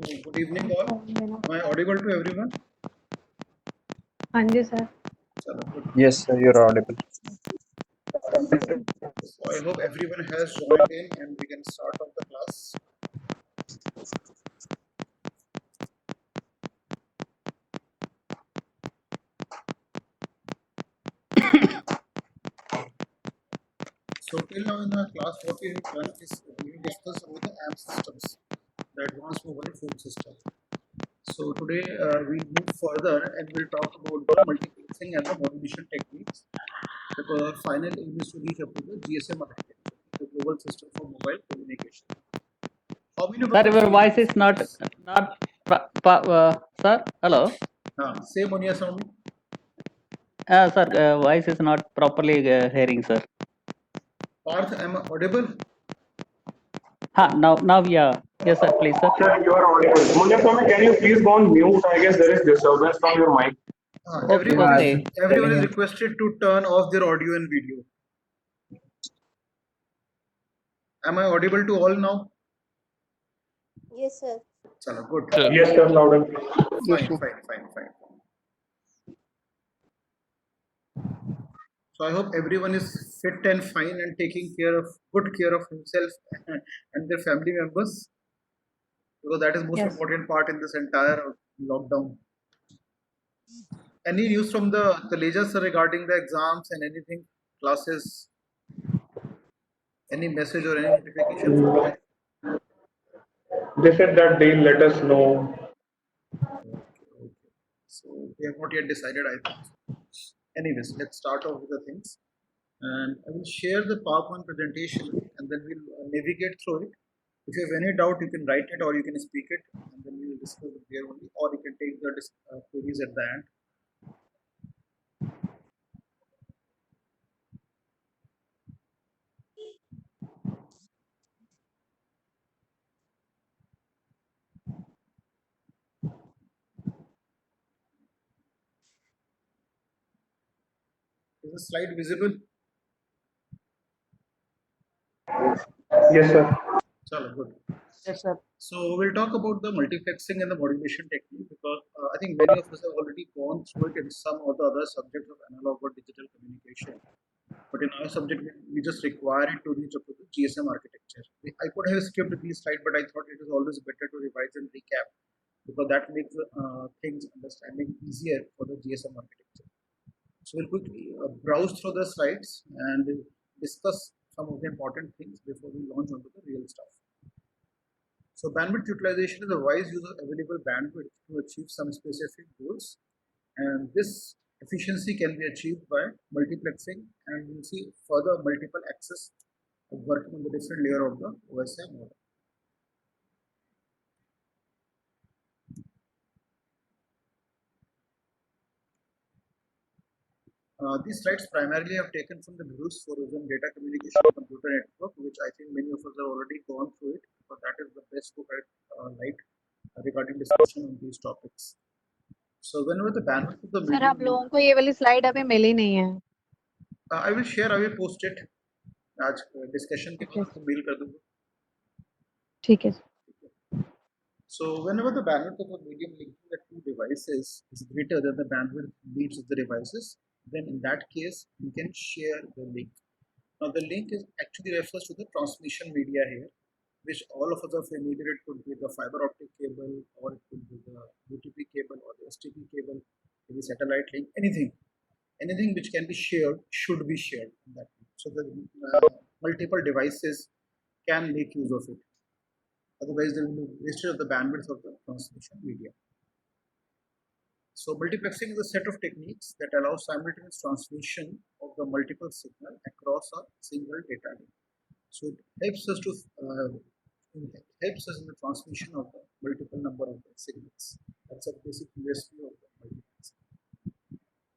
Good evening, all. Am I audible to everyone? हाँ जी sir. Chalo, good. Yes, sir, you're audible. So I hope everyone has joined in and we can start off the class. So till now in our class, what we have done is we discussed about the AMP systems, the Advanced Mobile Phone System. So today we move further and we'll talk about the multiplexing and the modulation techniques, because our final aim is to reach up to the GSM architecture, the global system for mobile communication. How many of Sir, us your voice is not sir. Hello. Say Monia Swami. Sir, voice is not properly hearing, sir. Parth, am I audible? Now, yeah. Yes, sir, please, sir. Sir, you are audible. Munya Swami, can you please go on mute? I guess there is disturbance from your mic. Everyone is requested to turn off their audio and video. Am I audible to all now? Yes, sir. Chalo, good. Yes, sir, loud and Fine. So I hope everyone is fit and fine and taking good care of himself and their family members, because that is most Yes. important part in this entire lockdown. Any news from the colleges regarding the exams and anything, classes? Any message or any notification from them? they said that they'll let us know. Okay. So we have not yet decided, I think. Anyways, let's start off with the things. And I will share the PowerPoint presentation and then we'll navigate through it. If you have any doubt, you can write it or you can speak it, and then we will discuss it there only, or you can take the queries at the end. Is the slide visible? Yes, sir. Chalo, good. Yes, sir. So we'll talk about the multiplexing and the modulation technique, because I think many of us have already gone through it in some or the other subjects of analog or digital communication. But in our subject, we just require it to reach up to the GSM architecture. I could have skipped these slides, but I thought it is always better to revise and recap, because that makes things understanding easier for the GSM architecture. So we'll quickly browse through the slides and discuss some of the important things before we launch onto the real stuff. So bandwidth utilization is a wise use of available bandwidth to achieve some specific goals, and this efficiency can be achieved by multiplexing, and we'll see further multiple access of working on the different layer of the OSI model. These slides primarily have taken from the Bruce Forozen Data Communication Computer Network, which I think many of us have already gone through it, but that is the best book I like regarding discussion on these topics. So whenever the bandwidth of the sir आप लोगों को ये वाली slide अभी मिली नहीं है. I will share, I will post it. आज discussion के बाद आपको mail कर दूँगा. ठीक है. So whenever the bandwidth of a medium linking the two devices is greater than the bandwidth needs of the devices, then in that case you can share the link. Now the link is actually refers to the transmission media here, which all of us are familiar. It could be the fiber optic cable, or it could be the UTP cable, or the STP cable, maybe satellite link, anything which can be shared should be shared in that way. So the multiple devices can make use of it. Otherwise, there will be wastage of the bandwidth of the transmission media. So multiplexing is a set of techniques that allow simultaneous transmission of the multiple signal across a single data link. So it helps us in the transmission of the multiple number of the signals. That's a basic USP of the multiplexing.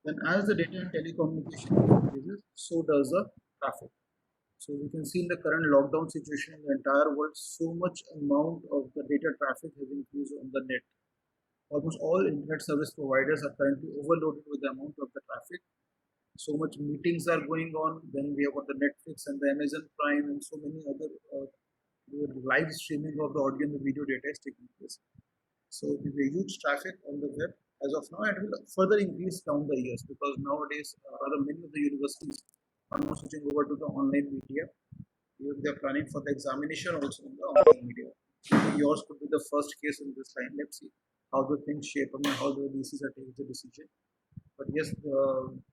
Then as the data and telecommunication increases, so does the traffic. So we can see in the current lockdown situation in the entire world, so much amount of the data traffic has increased on the net. Almost all internet service providers are currently overloaded with the amount of the traffic. So much meetings are going on. Then we have got the Netflix and the Amazon Prime and so many other live streaming of the audio and the video data is taking place. So there will be huge traffic on the web as of now, and will further increase down the years because nowadays, rather many of the universities are now switching over to the online media. Even they are planning for the examination also in the online media. Yours could be the first case in this line. Let's see how the things shape up and how the VCs are taking the decision. But yes,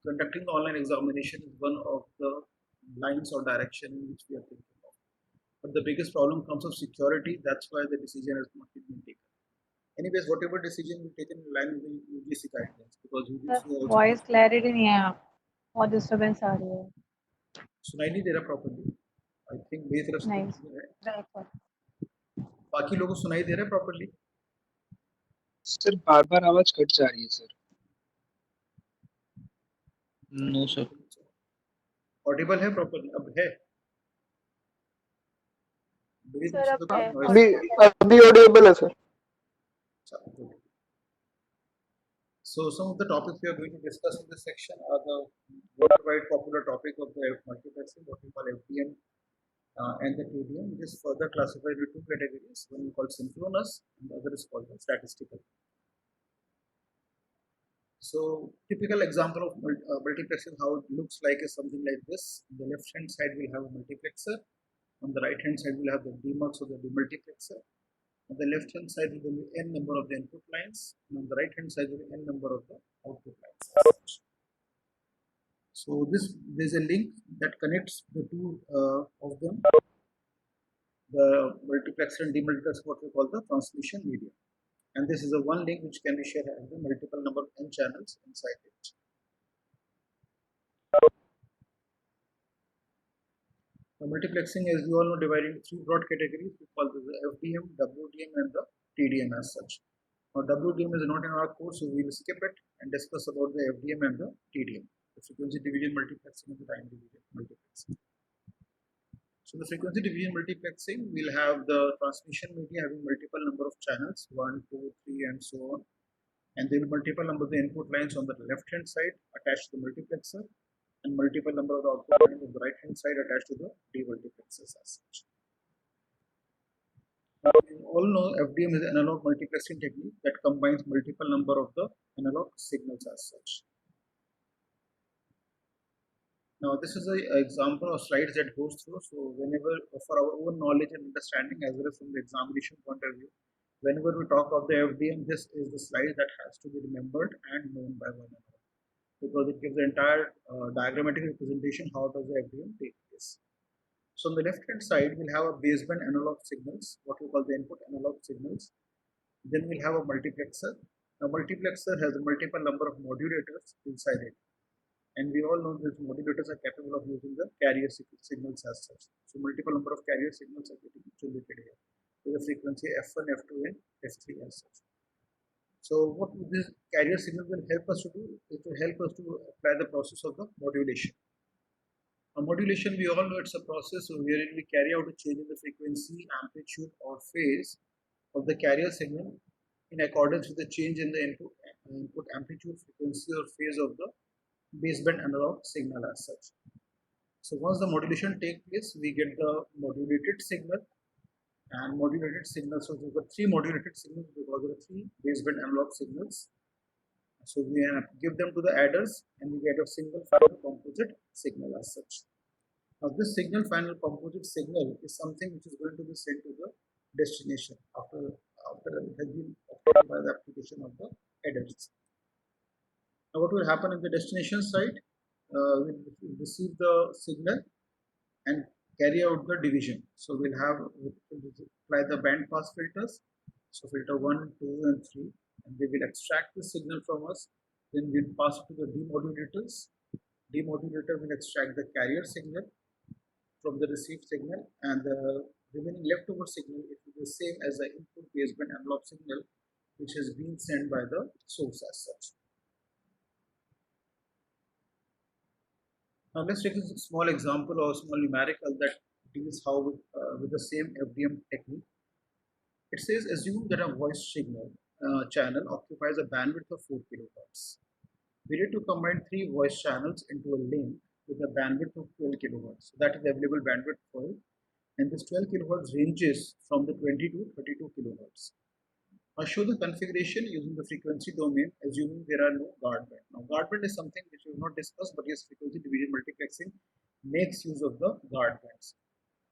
conducting the online examination is one of the lines or direction in which we are thinking of. But the biggest problem comes of security. That's why the decision has not been taken. Anyways, whatever decision we take in line with the UGC guidelines, because UGC sir also voice clarity नहीं है, बहुत disturbance आ रही है. सुनाई नहीं दे रहा properly. I think मेरी तरफ से नहीं तो clear है. Right sir. बाकी लोगों को सुनाई दे रहा है प्रॉपर्ली. सर बार बार आवाज कट जा रही है सर. No sir. ऑडिबल है प्रॉपर्ली अब है. मेरी सर तरफ अब से है. तो अभी अभी ऑडिएबल है sir. good. So some of the topics we are going to discuss in this section are the worldwide popular topic of the multiplexing, what we call FDM and the TDM. It is further classified into two categories. One is called synchronous and the other is called the statistical. So typical example of multiplexing, how it looks like is something like this. On the left hand side we'll have a multiplexer. On the right hand side we'll have the demux or the demultiplexer. On the left hand side will be n number of the input lines, and on the right hand side will be n number of the output lines. So there's a link that connects the two of them, the multiplexer and demultiplexer, what we call the transmission medium. And this is the one link which can be shared as the multiple number of n channels inside it. The multiplexing, as you all know, divided into three broad categories. We call this the FDM, WDM, and the TDM as such. Now, WDM is not in our course, so we will skip it and discuss about the FDM and the TDM, the frequency division multiplexing and the time division multiplexing. So, the frequency division multiplexing will have the transmission media having multiple number of channels, 1, 2, 3, and so on. And then multiple number of the input lines on the left hand side attached to the multiplexer, and multiple number of the output lines on the right hand side attached to the demultiplexers as such. Now, you all know FDM is an analog multiplexing technique that combines multiple number of the analog signals as such. Now, this is an example of slides that goes through. So, whenever for our own knowledge and understanding, as well as from the examination point of view, whenever we talk of the FDM, this is the slide that has to be remembered and known by one another, because it gives the entire diagrammatic representation how does the FDM take place. So on the left hand side we'll have a baseband analog signals, what we call the input analog signals. Then we'll have a multiplexer. Now multiplexer has a multiple number of modulators inside it, and we all know that modulators are capable of using the carrier signals as such. So multiple number of carrier signals are getting generated here with the frequency F1, F2 and F3 as such. So what this carrier signal will help us to do? It will help us to apply the process of the modulation. Now, modulation, we all know it's a process wherein we carry out a change in the frequency, amplitude, or phase of the carrier signal in accordance with the change in the input amplitude, frequency, or phase of the baseband analog signal as such. So once the modulation takes place, we get the modulated signal. And modulated signals, so we've got three modulated signals because there are three baseband analog signals. So we give them to the adders and we get a single final composite signal as such. Now this single final composite signal is something which is going to be sent to the destination after it has been obtained by the application of the adders. Now what will happen in the destination side? We'll receive the signal and carry out the division. So we'll apply the band pass filters. So filter 1, 2 and 3, and they will extract the signal from us. Then we'll pass it to the demodulators. Demodulator will extract the carrier signal from the received signal, and the remaining leftover signal it will be the same as the input baseband analog signal which has been sent by the source as such. Now let's take a small example or small numerical that deals how with the same FDM technique. It says assume that a voice signal channel occupies a bandwidth of 4 kilohertz. We need to combine 3 voice channels into a link with a bandwidth of 12 kilohertz. So that is the available bandwidth for it. And this 12 kilohertz ranges from the 20 to 32 kilohertz. Now show the configuration using the frequency domain, assuming there are no guard band. Now guard band is something which we have not discussed, but yes, frequency division multiplexing makes use of the guard bands.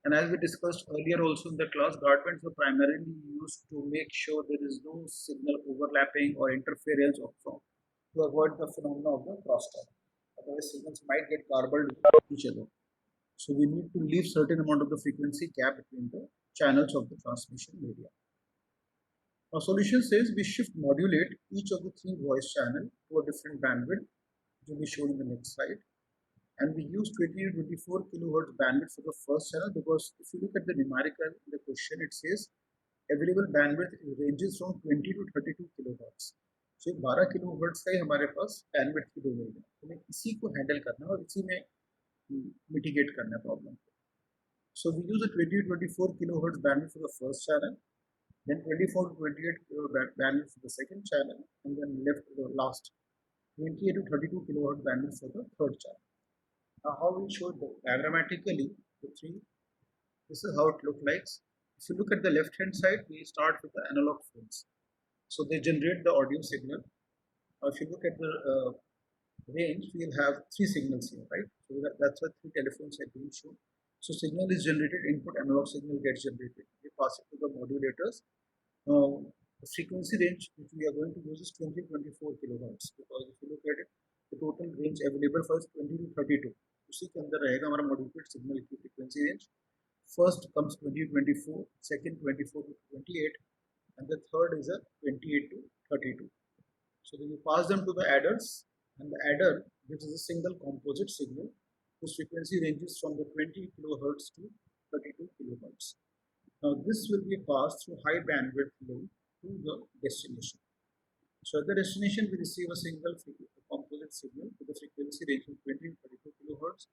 And as we discussed earlier also in the class, guard bands were primarily used to make sure there is no signal overlapping or interference from to avoid the phenomena of the crosstalk. Otherwise, signals might get garbled with each other. So we need to leave certain amount of the frequency gap between the channels of the transmission media. Now solution says we shift modulate each of the three voice channel to a different bandwidth, which will be shown in the next slide. And we use 20 to 24 kilohertz bandwidth for the first channel, because if you look at the numerical in the question, it says available bandwidth ranges from 20 to 32 kilohertz. So 12 kilohertz का ही हमारे पास bandwidth की domain है, हमें इसी को handle करना है और इसी में मिटिगेट करना है प्रॉब्लम को. So we use a 20 to 24 kilohertz bandwidth for the first channel, then 24 to 28 kilohertz bandwidth for the second channel, and then left the last 28 to 32 kilohertz bandwidth for the third channel. Now how we show it diagrammatically, the three, this is how it looks like. If you look at the left hand side, we start with the analog phones. So they generate the audio signal. Now if you look at the range, we will have three signals here, right? So that's why three telephones are being shown. So signal is generated, input analog signal gets generated. We pass it to the modulators. Now the frequency range which we are going to use is 20 to 24 kilohertz, because if you look at it, the total range available for is 20 to 32. उसी के अंदर रहेगा हमारा modulated signal की frequency range. First comes 20 to 24, second 24 to 28, and the third is a 28 to 32. So then you pass them to the adders, and the adder gives us a single composite signal whose frequency ranges from the 20 kilohertz to 32 kilohertz. Now this will be passed through high bandwidth link to the destination. So at the destination we receive a single composite signal with the frequency range from 20 to 32 kilohertz.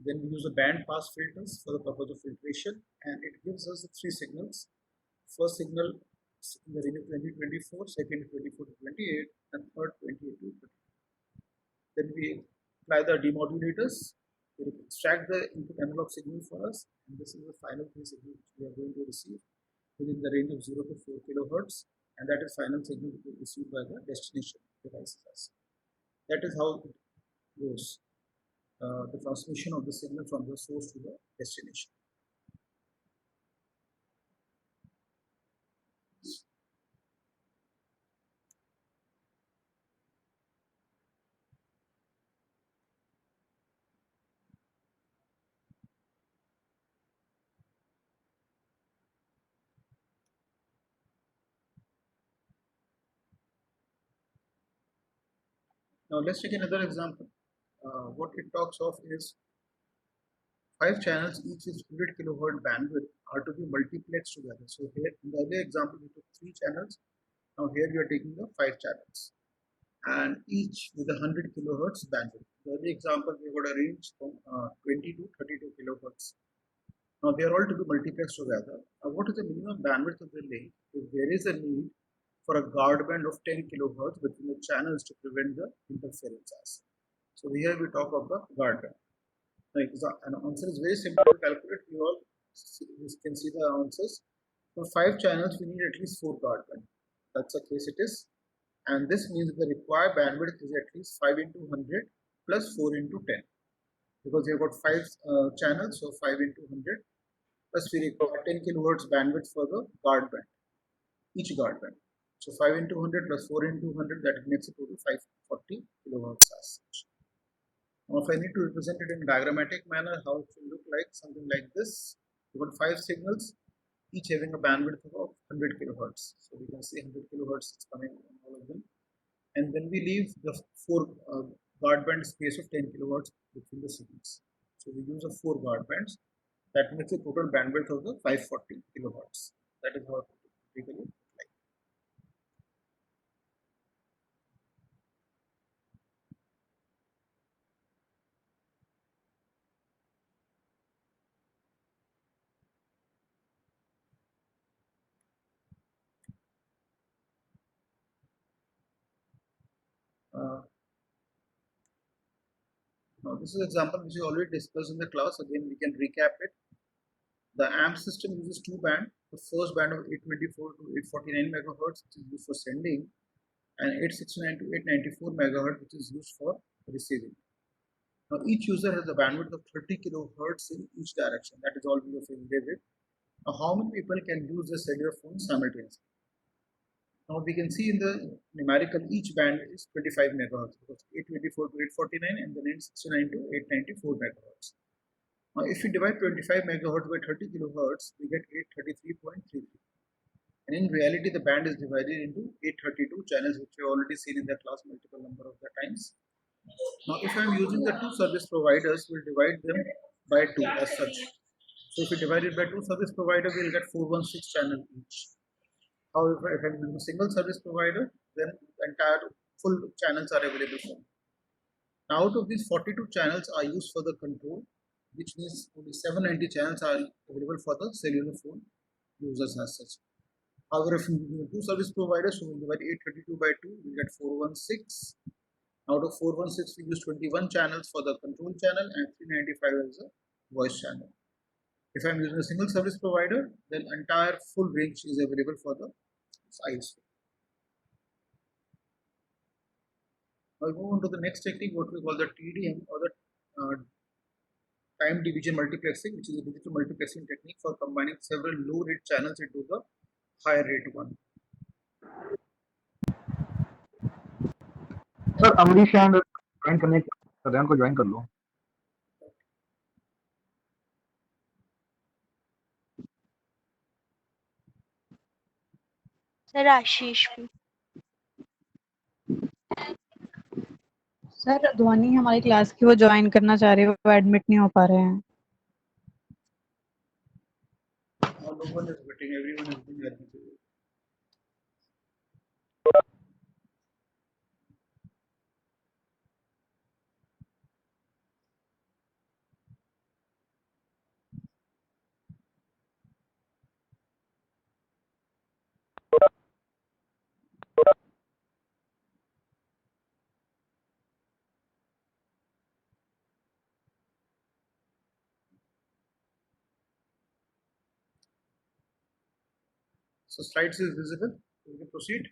Then we use the band pass filters for the purpose of filtration, and it gives us the three signals. First signal in the range of 20 to 24, second 24 to 28, and third 28 to 32. Then we apply the demodulators. We extract the input analog signal for us, and this is the final three signal which we are going to receive within the range of 0 to 4 kilohertz, and that is final signal to be received by the destination devices. That is how it goes, the transmission of the signal from the source to the destination. Now let's take another example. What it talks of is 5 channels, each is 100 kilohertz bandwidth, are to be multiplexed together. So here in the earlier example we took 3 channels. Now here we are taking the 5 channels, and each with a 100 kilohertz bandwidth. The earlier example we got a range from 20 to 32 kilohertz. Now they are all to be multiplexed together. Now what is the minimum bandwidth of the link if there is a need for a guard band of 10 kilohertz between the channels to prevent the interference? So here we talk of the guard band. Now an answer is very simple to calculate. You all can see the answers. For 5 channels we need at least 4 guard band. That's the case it is. And this means the required bandwidth is at least 5 into 100 plus 4 into 10. Because we have got 5 channels, so 5 into 100 plus we require 10 kilohertz bandwidth for the guard band, each guard band. So 5 into 100 plus 4 into 100, that makes a total 540 kilohertz as such. Now if I need to represent it in diagrammatic manner, how it will look like, something like this. We got 5 signals, each having a bandwidth of 100 kilohertz. So we can see 100 kilohertz is coming on all of them. And then we leave the 4 guard band space of 10 kilohertz between the signals. So we use 4 guard bands. That makes the total bandwidth of the 540 kilohertz. That is how it typically looks like. Now this is an example which we already discussed in the class. Again we can recap it. The AMP system uses two bands. The first band of 824 to 849 megahertz, which is used for sending, and 869 to 894 megahertz, which is used for receiving. Now, each user has a bandwidth of 30 kilohertz in each direction. That is all we are familiar with. Now, how many people can use the cellular phone simultaneously? Now, we can see in the numerical each band is 25 megahertz, because 824 to 849 and then 869 to 894 megahertz. Now, if we divide 25 megahertz by 30 kilohertz, we get 833.33. And in reality, the band is divided into 832 channels, which we have already seen in the class multiple number of the times. Now, if I am using the two service providers, we'll divide them by 2 as such. So, if we divide it by 2 service providers, we'll get 416 channels each. However, if I'm using a single service provider, then the entire full channels are available for me. Now, out of these 42 channels are used for the control, which means only 790 channels are available for the cellular phone users as such. However, if we use two service providers, so we divide 832 by 2, we get 416. Out of 416, we use 21 channels for the control channel and 395 as a voice channel. If I'm using a single service provider, then entire full range is available for the size. I'll move on to the next technique, what we call the TDM, or the time division multiplexing, which is a digital multiplexing technique for combining several low rate channels into the higher rate one. Sir Amrish and join करने कर रहे हैं, उनको join कर लो. Sir आशीष भी. Sir ध्वनि हमारी class की वो ज्वाइन करना चाह रहे हैं, वो एडमिट नहीं हो पा रहे हैं. No one is waiting, everyone is being admitted. So slides is visible. We can proceed.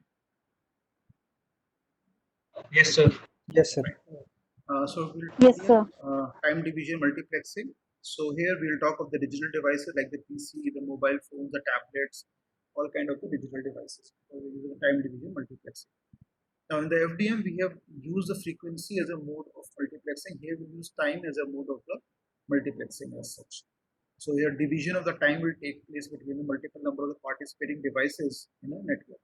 Yes, sir. Yes, sir. So we'll Yes, begin, sir. time division multiplexing. So here we'll talk of the digital devices like the PC, the mobile phones, the tablets, all kind of the digital devices. So we're using time division multiplexing. Now in the FDM, we have used the frequency as a mode of multiplexing. Here we use time as a mode of the multiplexing as such. So here division of the time will take place between the multiple number of the participating devices in a network.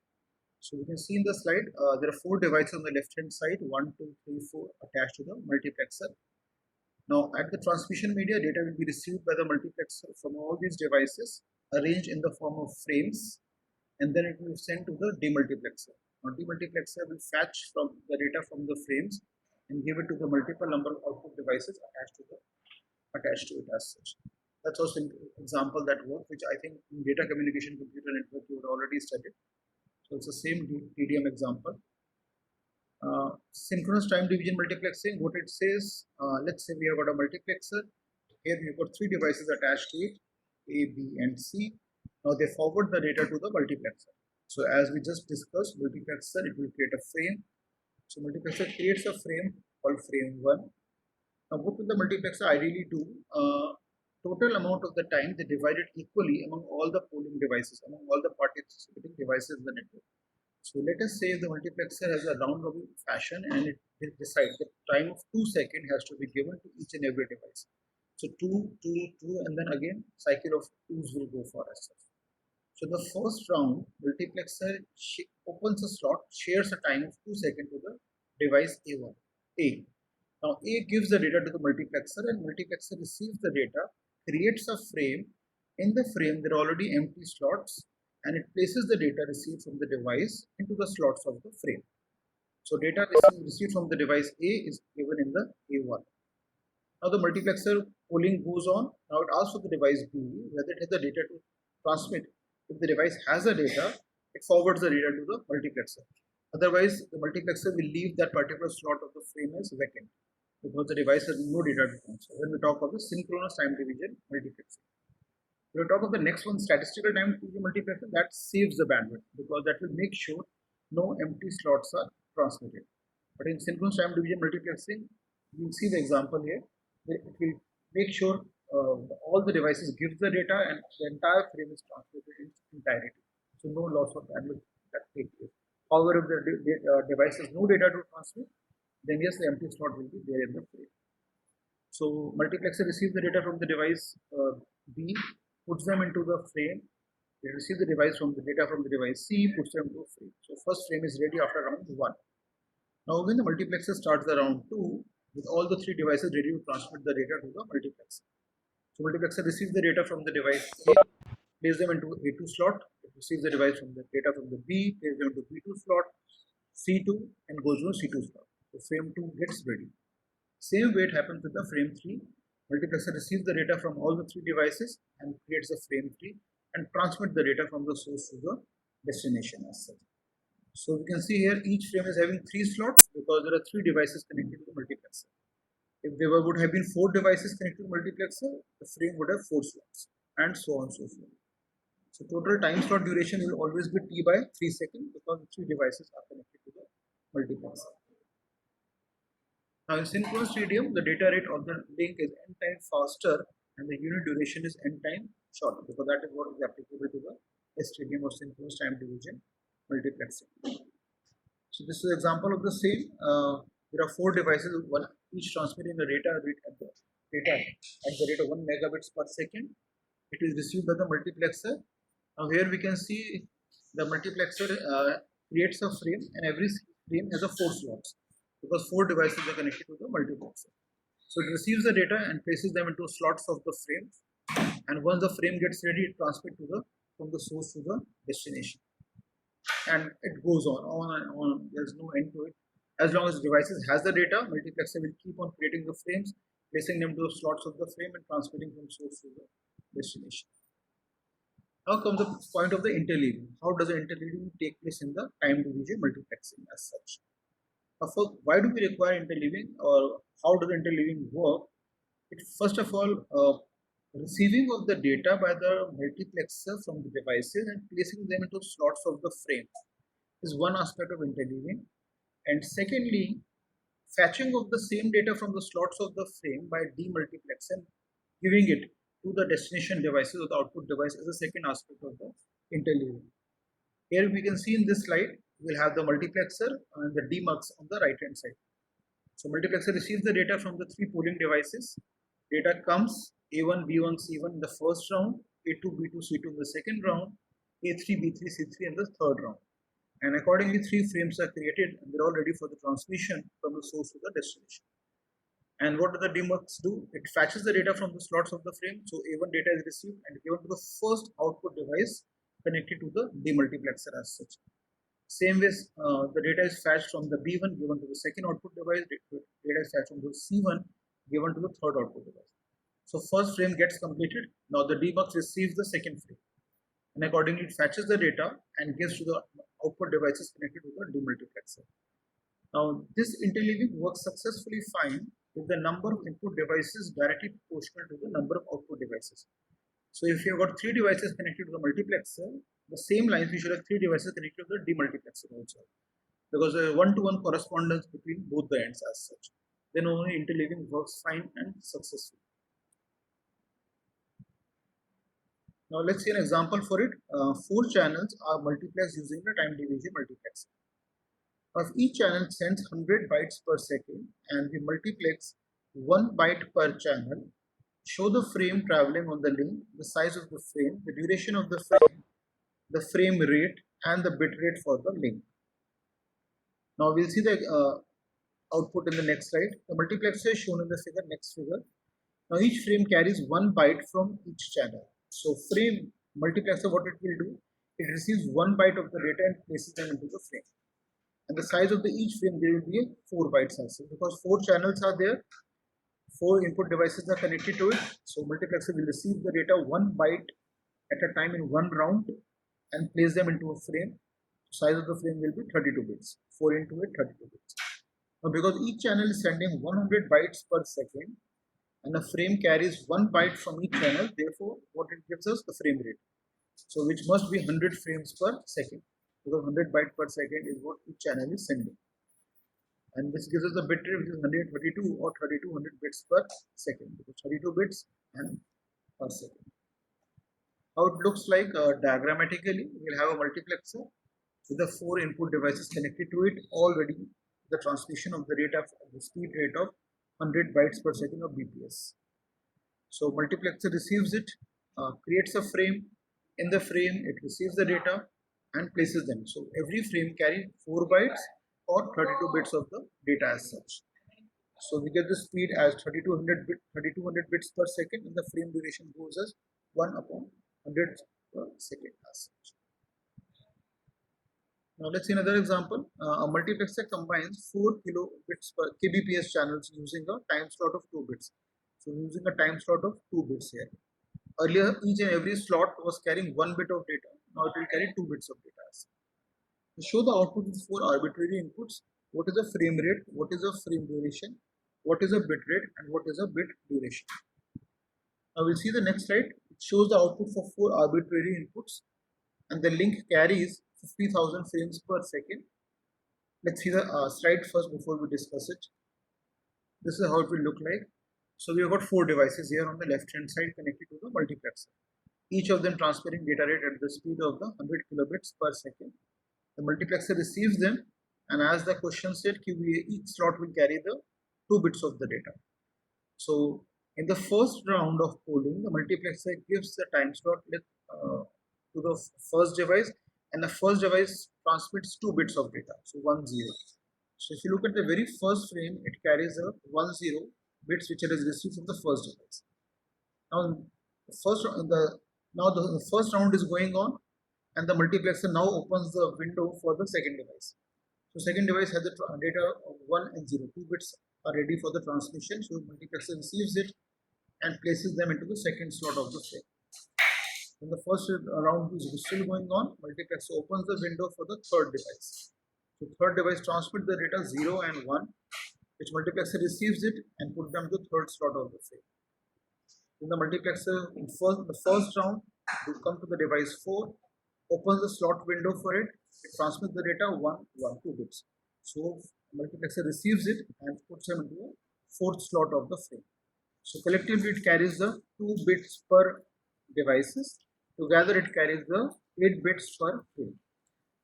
So you can see in the slide, there are 4 devices on the left hand side, 1, 2, 3, 4 attached to the multiplexer. Now at the transmission media, data will be received by the multiplexer from all these devices arranged in the form of frames, and then it will be sent to the demultiplexer. Now demultiplexer will fetch from the data from the frames and give it to the multiple number of output devices attached to it as such. That's also an example that works, which I think in data communication computer network you would already studied. So it's the same TDM example. Synchronous time division multiplexing, what it says, let's say we have got a multiplexer. Here we've got 3 devices attached to it, A, B and C. Now they forward the data to the multiplexer. So as we just discussed, multiplexer, it will create a frame. So multiplexer creates a frame called frame 1. Now what will the multiplexer ideally do? Total amount of the time they divide it equally among all the polling devices, among all the participating devices in the network. So let us say the multiplexer has a round robin fashion and it decides the time of 2 seconds has to be given to each and every device. So 2, 2, 2 and then again cycle of 2s will go for us. So the first round multiplexer opens a slot, shares a time of 2 seconds to the device A1. Now A gives the data to the multiplexer and multiplexer receives the data, creates a frame. In the frame there are already empty slots and it places the data received from the device into the slots of the frame. So data received from the device A is given in the A1. Now the multiplexer polling goes on. Now it asks for the device B whether it has the data to transmit. If the device has the data, it forwards the data to the multiplexer. Otherwise, the multiplexer will leave that particular slot of the frame as vacant because the device has no data to transfer. When we talk of the synchronous time division multiplexing. We'll talk of the next one, statistical time division multiplexer. That saves the bandwidth because that will make sure no empty slots are transmitted. But in synchronous time division multiplexing, you'll see the example here. It will make sure all the devices give the data and the entire frame is transmitted in its entirety. So no loss of bandwidth that takes place. However, if the device has no data to transmit, then yes, the empty slot will be there in the frame. So multiplexer receives the data from the device B, puts them into the frame. It receives the data from the device C, puts them into a frame. So first frame is ready after round 1. Now when the multiplexer starts the round 2, with all the 3 devices ready to transmit the data to the multiplexer. So multiplexer receives the data from the device A, places them into A2 slot. It receives the data from the B, places them into B2 slot, C2, and goes to C2 slot. So frame 2 gets ready. Same way it happens with the frame 3. Multiplexer receives the data from all the 3 devices and creates a frame 3 and transmits the data from the source to the destination as such. So we can see here each frame is having 3 slots because there are 3 devices connected to the multiplexer. If there would have been 4 devices connected to the multiplexer, the frame would have 4 slots and so on and so forth. So total time slot duration will always be T by 3 seconds because the 3 devices are connected to the multiplexer. Now in synchronous TDM, the data rate of the link is n time faster and the unit duration is n time shorter because that is what is applicable to the STDM or synchronous time division multiplexing. So this is an example of the same. There are 4 devices, each transmitting the data at the rate of 1 megabits per second. It is received by the multiplexer. Now here we can see the multiplexer creates a frame and every frame has a 4 slots because 4 devices are connected to the multiplexer. So it receives the data and places them into slots of the frame, and once the frame gets ready, it transmits from the source to the destination. And it goes on and on. There's no end to it. As long as the devices has the data, multiplexer will keep on creating the frames, placing them to the slots of the frame and transmitting from source to the destination. Now comes the point of the interleaving. How does the interleaving take place in the time division multiplexing as such? Why do we require interleaving, or how does interleaving work? It first of all, receiving of the data by the multiplexer from the devices and placing them into slots of the frame is one aspect of interleaving. And secondly, fetching of the same data from the slots of the frame by demultiplexer, giving it to the destination devices or the output device is the second aspect of the interleaving. Here we can see in this slide, we'll have the multiplexer and the demux on the right hand side. So multiplexer receives the data from the 3 polling devices. Data comes A1, B1, C1 in the first round, A2, B2, C2 in the second round, A3, B3, C3 in the third round. And accordingly 3 frames are created and they're all ready for the transmission from the source to the destination. And what does the demux do? It fetches the data from the slots of the frame. So A1 data is received and given to the first output device connected to the demultiplexer as such. Same way, the data is fetched from the B1 given to the second output device, data is fetched from the C1 given to the third output device. So first frame gets completed, now the demux receives the second frame and accordingly it fetches the data and gives to the output devices connected to the demultiplexer. Now this interleaving works successfully fine if the number of input devices directly proportional to the number of output devices. So if you have got 3 devices connected to the multiplexer, the same lines we should have 3 devices connected to the demultiplexer also, because there is one-to-one correspondence between both the ends as such. Then only interleaving works fine and successful. Now let's see an example for it. 4 channels are multiplexed using the time division multiplexer. If each channel sends 100 bytes per second and we multiplex 1 byte per channel, show the frame traveling on the link, the size of the frame, the duration of the frame rate, and the bit rate for the link. Now we'll see the output in the next slide. The multiplexer is shown in the next figure. Now each frame carries 1 byte from each channel. So frame multiplexer, what it will do, it receives 1 byte of the data and places them into the frame. And the size of each frame, there will be 4 bytes also, because 4 channels are there, 4 input devices are connected to it. So multiplexer will receive the data 1 byte at a time in 1 round and place them into a frame. Size of the frame will be 32 bits, 4 into 8, 32 bits. Now because each channel is sending 100 bytes per second, and a frame carries 1 byte from each channel. Therefore, what it gives us? The frame rate. So which must be 100 frames per second, because 100 byte per second is what each channel is sending. And this gives us a bit rate which is 132 or 3200 bits per second, because 32 bits and per second. How it looks like diagrammatically, we'll have a multiplexer with the 4 input devices connected to it, all ready the transmission of the rate of the speed rate of 100 bytes per second of BPS. So multiplexer receives it, creates a frame. In the frame, it receives the data and places them. So every frame carries 4 bytes or 32 bits of the data as such. So we get the speed as 3200 bits per second, and the frame duration goes as 1 upon 100 per second as such. Now let's see another example. A multiplexer combines 4 kilobits per kbps channels using a time slot of 2 bits. So using a time slot of 2 bits here. Earlier, each and every slot was carrying 1 bit of data. Now it will carry 2 bits of data. To show the output with 4 arbitrary inputs, what is a frame rate, what is a frame duration, what is a bit rate, and what is a bit duration. Now we'll see the next slide. It shows the output for 4 arbitrary inputs, and the link carries 50,000 frames per second. Let's see the slide first before we discuss it. This is how it will look like. So we have got 4 devices here on the left hand side connected to the multiplexer. Each of them transferring data rate at the speed of the 100 kilobits per second. The multiplexer receives them, and as the question said, each slot will carry the 2 bits of the data. So in the first round of polling, the multiplexer gives the time slot to the first device, and the first device transmits 2 bits of data, so 1 0. So if you look at the very first frame, it carries a 1 0 bits which it has received from the first device. Now the first round is going on, and the multiplexer now opens the window for the second device. So second device has the data of 1 and 0. 2 bits are ready for the transmission. So multiplexer receives it and places them into the second slot of the frame. When the first round is still going on, multiplexer opens the window for the third device. So third device transmits the data 0 and 1, which multiplexer receives it and puts them to the third slot of the frame. In the multiplexer, in the first round, will come to the device 4, opens the slot window for it, it transmits the data 1, 1, 2 bits. So multiplexer receives it and puts them into the fourth slot of the frame. So collectively it carries the 2 bits per devices. Together it carries the 8 bits per frame.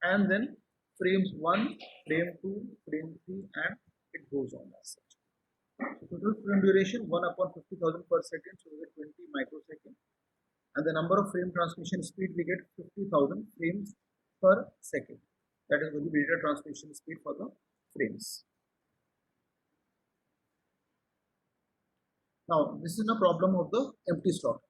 And then frames 1, frame 2, frame 3, and it goes on as such. So total frame duration 1 upon 50,000 per second, so we get 20 microseconds. And the number of frame transmission speed, we get 50,000 frames per second. That is going to be data transmission speed for the frames. Now this is a problem of the empty slot.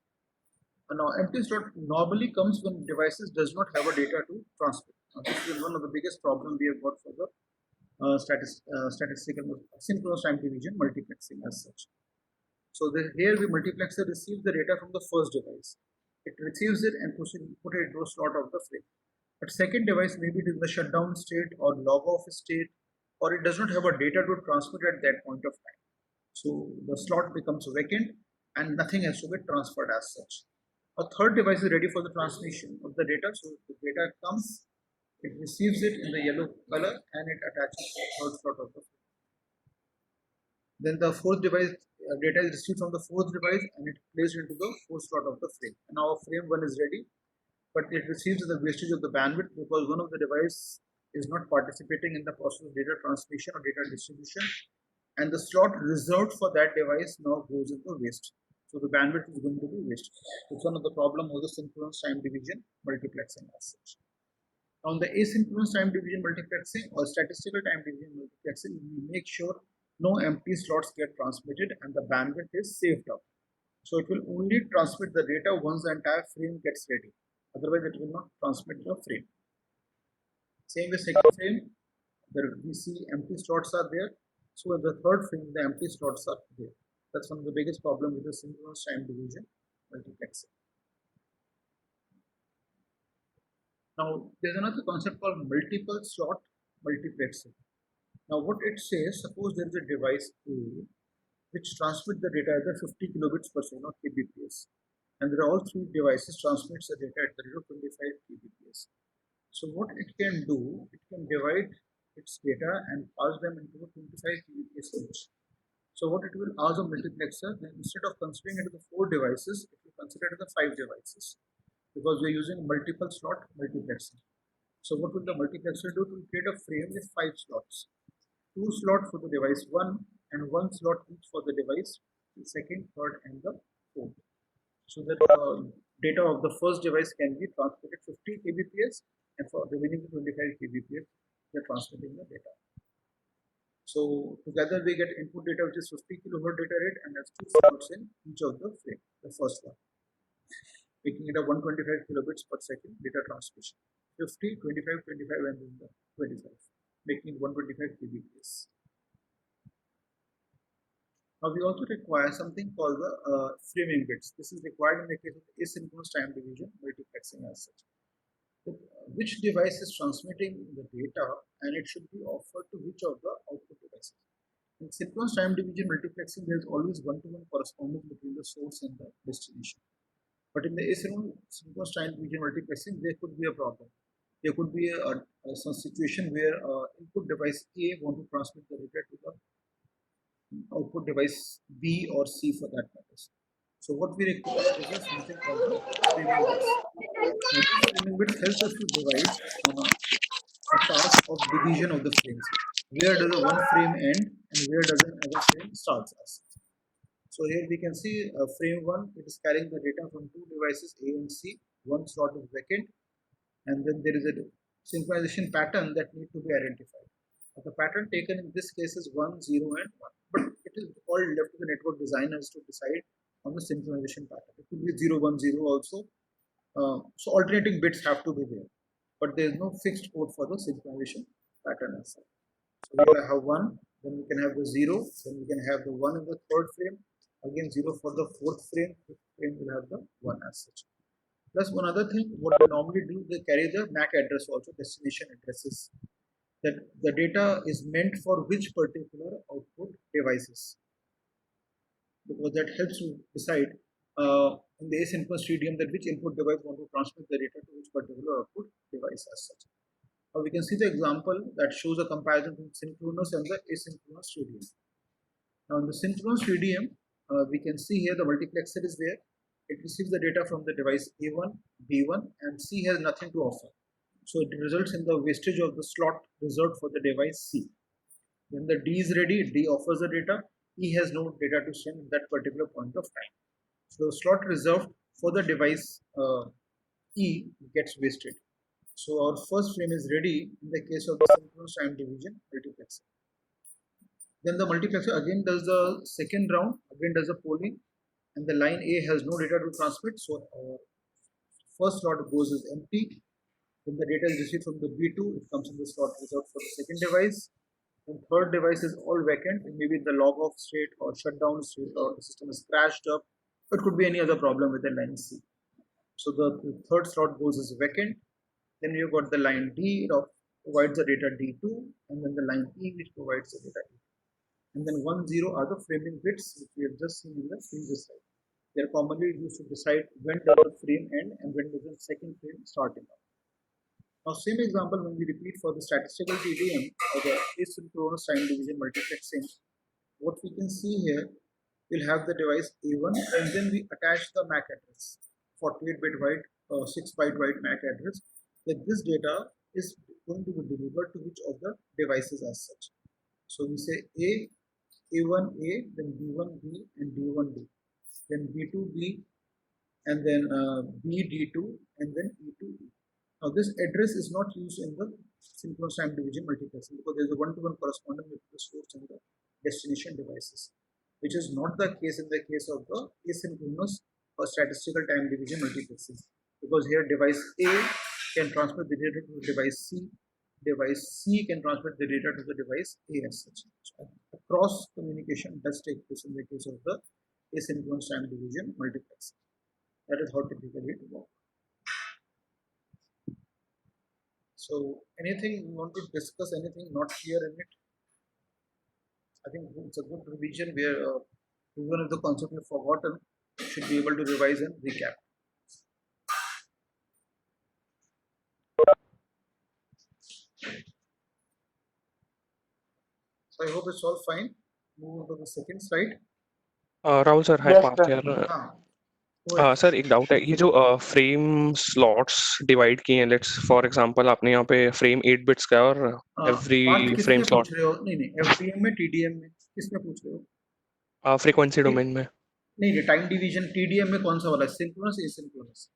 Now empty slot normally comes when devices does not have a data to transmit. Now, this is one of the biggest problems we have got for the statistical synchronous time division multiplexing as such. So here the multiplexer receives the data from the first device. It receives it and put it into a slot of the frame. But second device, maybe it is in the shutdown state or log off state, or it does not have a data to transmit at that point of time. So the slot becomes vacant and nothing has to get transferred as such. A third device is ready for the transmission of the data. So the data comes, it receives it in the yellow color and it attaches to the third slot of the frame. Then the fourth device data is received from the fourth device and it placed into the fourth slot of the frame. And now frame 1 is ready, but it receives the wastage of the bandwidth because one of the device is not participating in the process of data transmission or data distribution, and the slot reserved for that device now goes into waste. So the bandwidth is going to be wasted. It's one of the problem of the synchronous time division multiplexing as such. On the asynchronous time division multiplexing or statistical time division multiplexing, we make sure no empty slots get transmitted and the bandwidth is saved up. So it will only transmit the data once the entire frame gets ready. Otherwise, it will not transmit the frame. Same with second frame, we see empty slots are there. So in the third frame, the empty slots are there. That's one of the biggest problems with the synchronous time division multiplexing. Now, there's another concept called multiple slot multiplexing. Now, what it says, suppose there is a device A which transmit the data at the 50 kilobits per second or kbps, and there are all three devices transmits the data at the rate of 25 kbps. So what it can do, it can divide its data and pass them into a 25 kbps each. So what it will ask a multiplexer, then instead of considering it as the 4 devices, it will consider it as the 5 devices, because we are using multiple slot multiplexer. So what will the multiplexer do? It will create a frame with 5 slots. 2 slots for the device 1 and 1 slot each for the device second, third and the fourth. So that data of the first device can be transmitted 50 kbps, and for remaining 25 kbps they are transmitting the data. So together we get input data which is 50 kilohertz data rate, and that's 2 slots in each of the frame, the first one, making it a 125 kilobits per second data transmission. 50, 25, 25 and then the 25, making it 125 kbps. Now we also require something called the framing bits. This is required in the case of asynchronous time division multiplexing as such. Which device is transmitting the data, and it should be offered to which of the output devices. In synchronous time division multiplexing, there is always one-to-one correspondence between the source and the destination. But in the asynchronous time division multiplexing, there could be a problem. There could be some situation where input device A want to transmit the data to the output device B or C for that matter. So what we require is something called the framing bits. Now this framing bits helps us to divide a task of division of the frames. Where does the one frame end and where does another frame starts us? So here we can see frame 1, it is carrying the data from 2 devices A and C. One slot is vacant, and then there is a synchronization pattern that need to be identified. The pattern taken in this case is 1, 0 and 1, but it is all left to the network designers to decide on the synchronization pattern. It could be 0, 1, 0 also. So alternating bits have to be there, but there is no fixed code for the synchronization pattern as such. So we will have 1, then we can have the 0, then we can have the 1 in the third frame, again 0 for the fourth frame, fifth frame will have the 1 as such. Plus one other thing, what they normally do, they carry the MAC address also, destination addresses, that the data is meant for which particular output devices, because that helps to decide in the asynchronous TDM that which input device want to transmit the data to which particular output device as such. Now we can see the example that shows a comparison between synchronous and the asynchronous TDM. Now in the synchronous TDM, we can see here the multiplexer is there. It receives the data from the device A1, B1, and C has nothing to offer. So it results in the wastage of the slot reserved for the device C. When the D is ready, D offers the data. E has no data to send at that particular point of time. So the slot reserved for the device E gets wasted. So our first frame is ready in the case of the synchronous time division multiplexer. Then the multiplexer again does the second round, again does the polling, and the line A has no data to transmit. So our first slot goes as empty. Then the data is received from the B2, it comes in the slot reserved for the second device. And third device is all vacant, maybe the log off state or shutdown state, or the system is crashed up. It could be any other problem with the line C. So the third slot goes as vacant. Then you've got the line D, it provides the data D2, and then the line E which provides the data E. And then 1, 0 are the framing bits which we have just seen in the previous slide. They are commonly used to decide when does the frame end and when does the second frame start. Now same example when we repeat for the statistical TDM or the asynchronous time division multiplexing, what we can see here, we'll have the device A1 and then we attach the MAC address, 48-bit wide, 6-byte wide MAC address, that this data is going to be delivered to which of the devices as such. So we say A1A, then B1B and D1D, then B2B, and then BD2, and then E2E. Now this address is not used in the synchronous time division multiplexing because there is a one-to-one correspondence with the source and the destination devices, which is not the case in the case of the asynchronous or statistical time division multiplexing, because here device A can transmit the data to the device C can transmit the data to the device A as such. So cross communication does take place in the case of the asynchronous time division multiplexing. That is how typically it works. So anything you want to discuss, anything not clear in it? I think it's a good revision where Even if the concept you've forgotten, you should be able to revise and recap. So I hope it's all fine. Move on to the second slide. Rahul sir, hi Yes, Parth sir. यार। Go ahead. Sir एक doubt है, ये जो frame slots divide किए हैं, let's for example आपने यहाँ पे फ्रेम 8 बिट्स का है और पार्थ एवरी किस फ्रेम में स्लॉट पूछ रहे हो? नहीं FDM में, TDM में, किस में पूछ रहे हो? फ्रीक्वेंसी डोमेन में। नहीं टाइम डिवीजन TDM में कौन सा वाला, सिंक्रोनस या एसिंक्रोनस?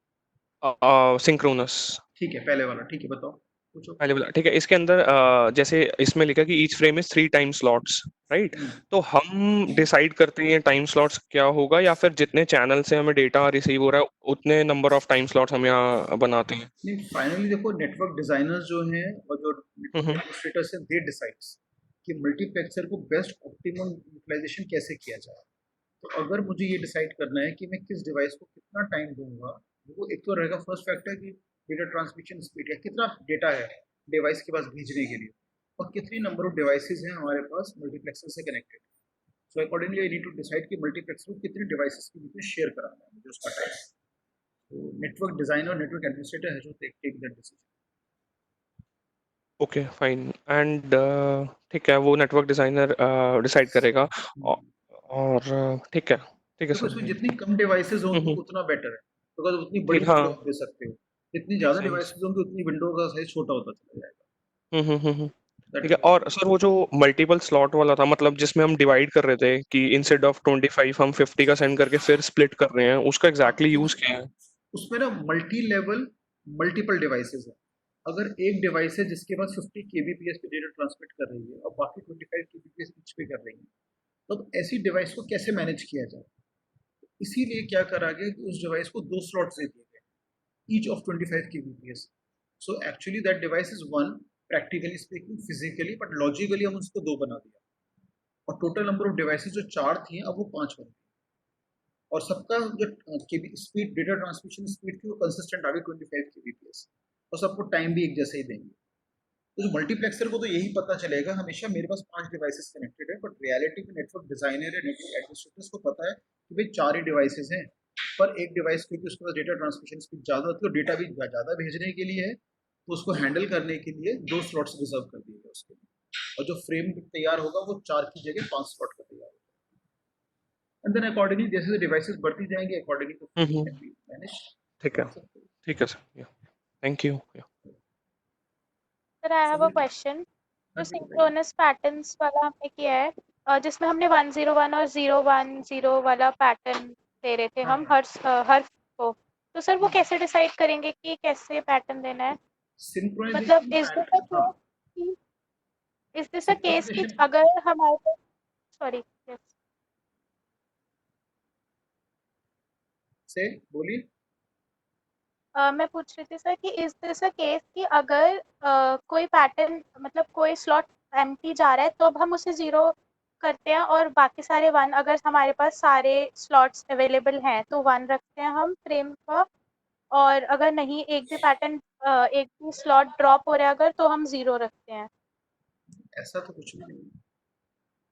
सिंक्रोनस ठीक है, पहले वाला। ठीक है, बताओ, पूछो। पहले वाला ठीक है। इसके अंदर जैसे इसमें लिखा कि each frame is 3 time slots, right? तो हम डिसाइड करते हैं टाइम स्लॉट्स क्या होगा, या फिर जितने चैनल से हमें डेटा रिसीव हो रहा है उतने नंबर ऑफ टाइम स्लॉट्स हम यहाँ बनाते हैं? नहीं, फाइनली देखो, नेटवर्क डिजाइनर्स जो हैं और जो नेटवर्क एडमिनिस्ट्रेटर्स हैं, दे डिसाइड्स कि मल्टीप्लेक्सर को बेस्ट ऑप्टिमम यूटिलाइजेशन कैसे किया जाए। तो अगर मुझे ये डिसाइड करना है कि मैं किस डिवाइस को कितना टाइम दूंगा, वो एक तो रहेगा फर्स्ट फैक्टर कि डेटा ट्रांसमिशन स्पीड, या कितना डेटा है डिवाइस के पास भेजने के लिए, और कितनी नंबर ऑफ डिवाइसेस हैं हमारे पास मल्टीप्लेक्सर से connected. So accordingly I need to decide कि मल्टीप्लेक्सर को कितने डिवाइसेस के बीच में शेयर कराना है मुझे उसका टाइम। तो नेटवर्क डिजाइनर, नेटवर्क एडमिनिस्ट्रेटर है जो take that decision. Okay fine, and ठीक है, वो नेटवर्क डिजाइनर डिसाइड करेगा। और ठीक है देखो, सर। इसमें जितनी कम डिवाइसेस होंगी उतना बेटर है, बिकॉज उतनी बड़ी हाँ। विंडो दे सकते हो। जितनी ज्यादा सही। डिवाइसेस होंगी उतनी विंडो का साइज छोटा होता चला जाएगा। ठीक है। और सर वो जो मल्टीपल स्लॉट वाला था, मतलब जिसमें हम डिवाइड कर रहे थे कि इंस्टेड ऑफ 25 हम 50 का सेंड करके फिर स्प्लिट कर रहे हैं, उसका एग्जैक्टली यूज क्या है? उसमें ना मल्टी लेवल मल्टीपल डिवाइसेस है। अगर एक डिवाइस है जिसके पास 50 kbps पे डेटा ट्रांसमिट कर रही है और बाकी 25 kbps ईच पे कर रही है, तो ऐसी डिवाइस को कैसे मैनेज किया जाए? इसीलिए क्या करा गया कि उस डिवाइस को 2 स्लॉट्स दे दिए गए, each of 25 kbps। So actually that device is one, practically speaking, physically, but logically हम उसको 2 बना दिया, और टोटल नंबर ऑफ डिवाइसेस जो 4 थी अब वो 5 बन गई, और सबका जो स्पीड, डेटा ट्रांसमिशन स्पीड थी, वो कंसिस्टेंट आ गई 25 kbps, और सबको टाइम भी एक जैसे ही देंगे। तो जो मल्टीप्लेक्सर को तो यही पता चलेगा हमेशा मेरे पास 5 डिवाइसेस कनेक्टेड है, बट रियलिटी में नेटवर्क डिजाइनर या नेटवर्क एडमिनिस्ट्रेटर्स को पता है कि भाई 4 ही डिवाइसेस हैं, पर एक डिवाइस क्योंकि उसके पास डेटा ट्रांसमिशन स्पीड ज़्यादा होती है और डेटा भी ज़्यादा भेजने के लिए है, तो उसको हैंडल करने के लिए 2 स्लॉट्स रिजर्व कर दिए गए उसके लिए, और जो फ्रेम तैयार होगा वो 4 की जगह 5 स्लॉट का तैयार होगा। एंड देन अकॉर्डिंगली जैसे डिवाइसेस बढ़ती जाएंगे, अकॉर्डिंगली तो मैनेज। ठीक है sir, thank you. Sir, I have a question. जो सिंक्रोनस पैटर्न्स वाला हमने किया है, जिसमें हमने 101 और 010 वाला पैटर्न दे रहे थे हम हर को, तो सर वो कैसे डिसाइड करेंगे कि कैसे पैटर्न देना है? मतलब इज दिस अ केस कि अगर हमारे पास, सॉरी, यस, से बोलिए। मैं पूछ रही थी सर कि इज दिस अ केस कि अगर कोई पैटर्न, मतलब कोई स्लॉट एम्प्टी जा रहा है तो अब हम उसे 0 करते हैं और बाकी सारे 1, अगर हमारे पास सारे स्लॉट्स अवेलेबल हैं तो 1 रखते हैं हम फ्रेम का, और अगर नहीं, एक भी पैटर्न, एक भी स्लॉट ड्रॉप हो रहा है अगर, तो हम 0 रखते हैं? ऐसा तो कुछ भी नहीं है।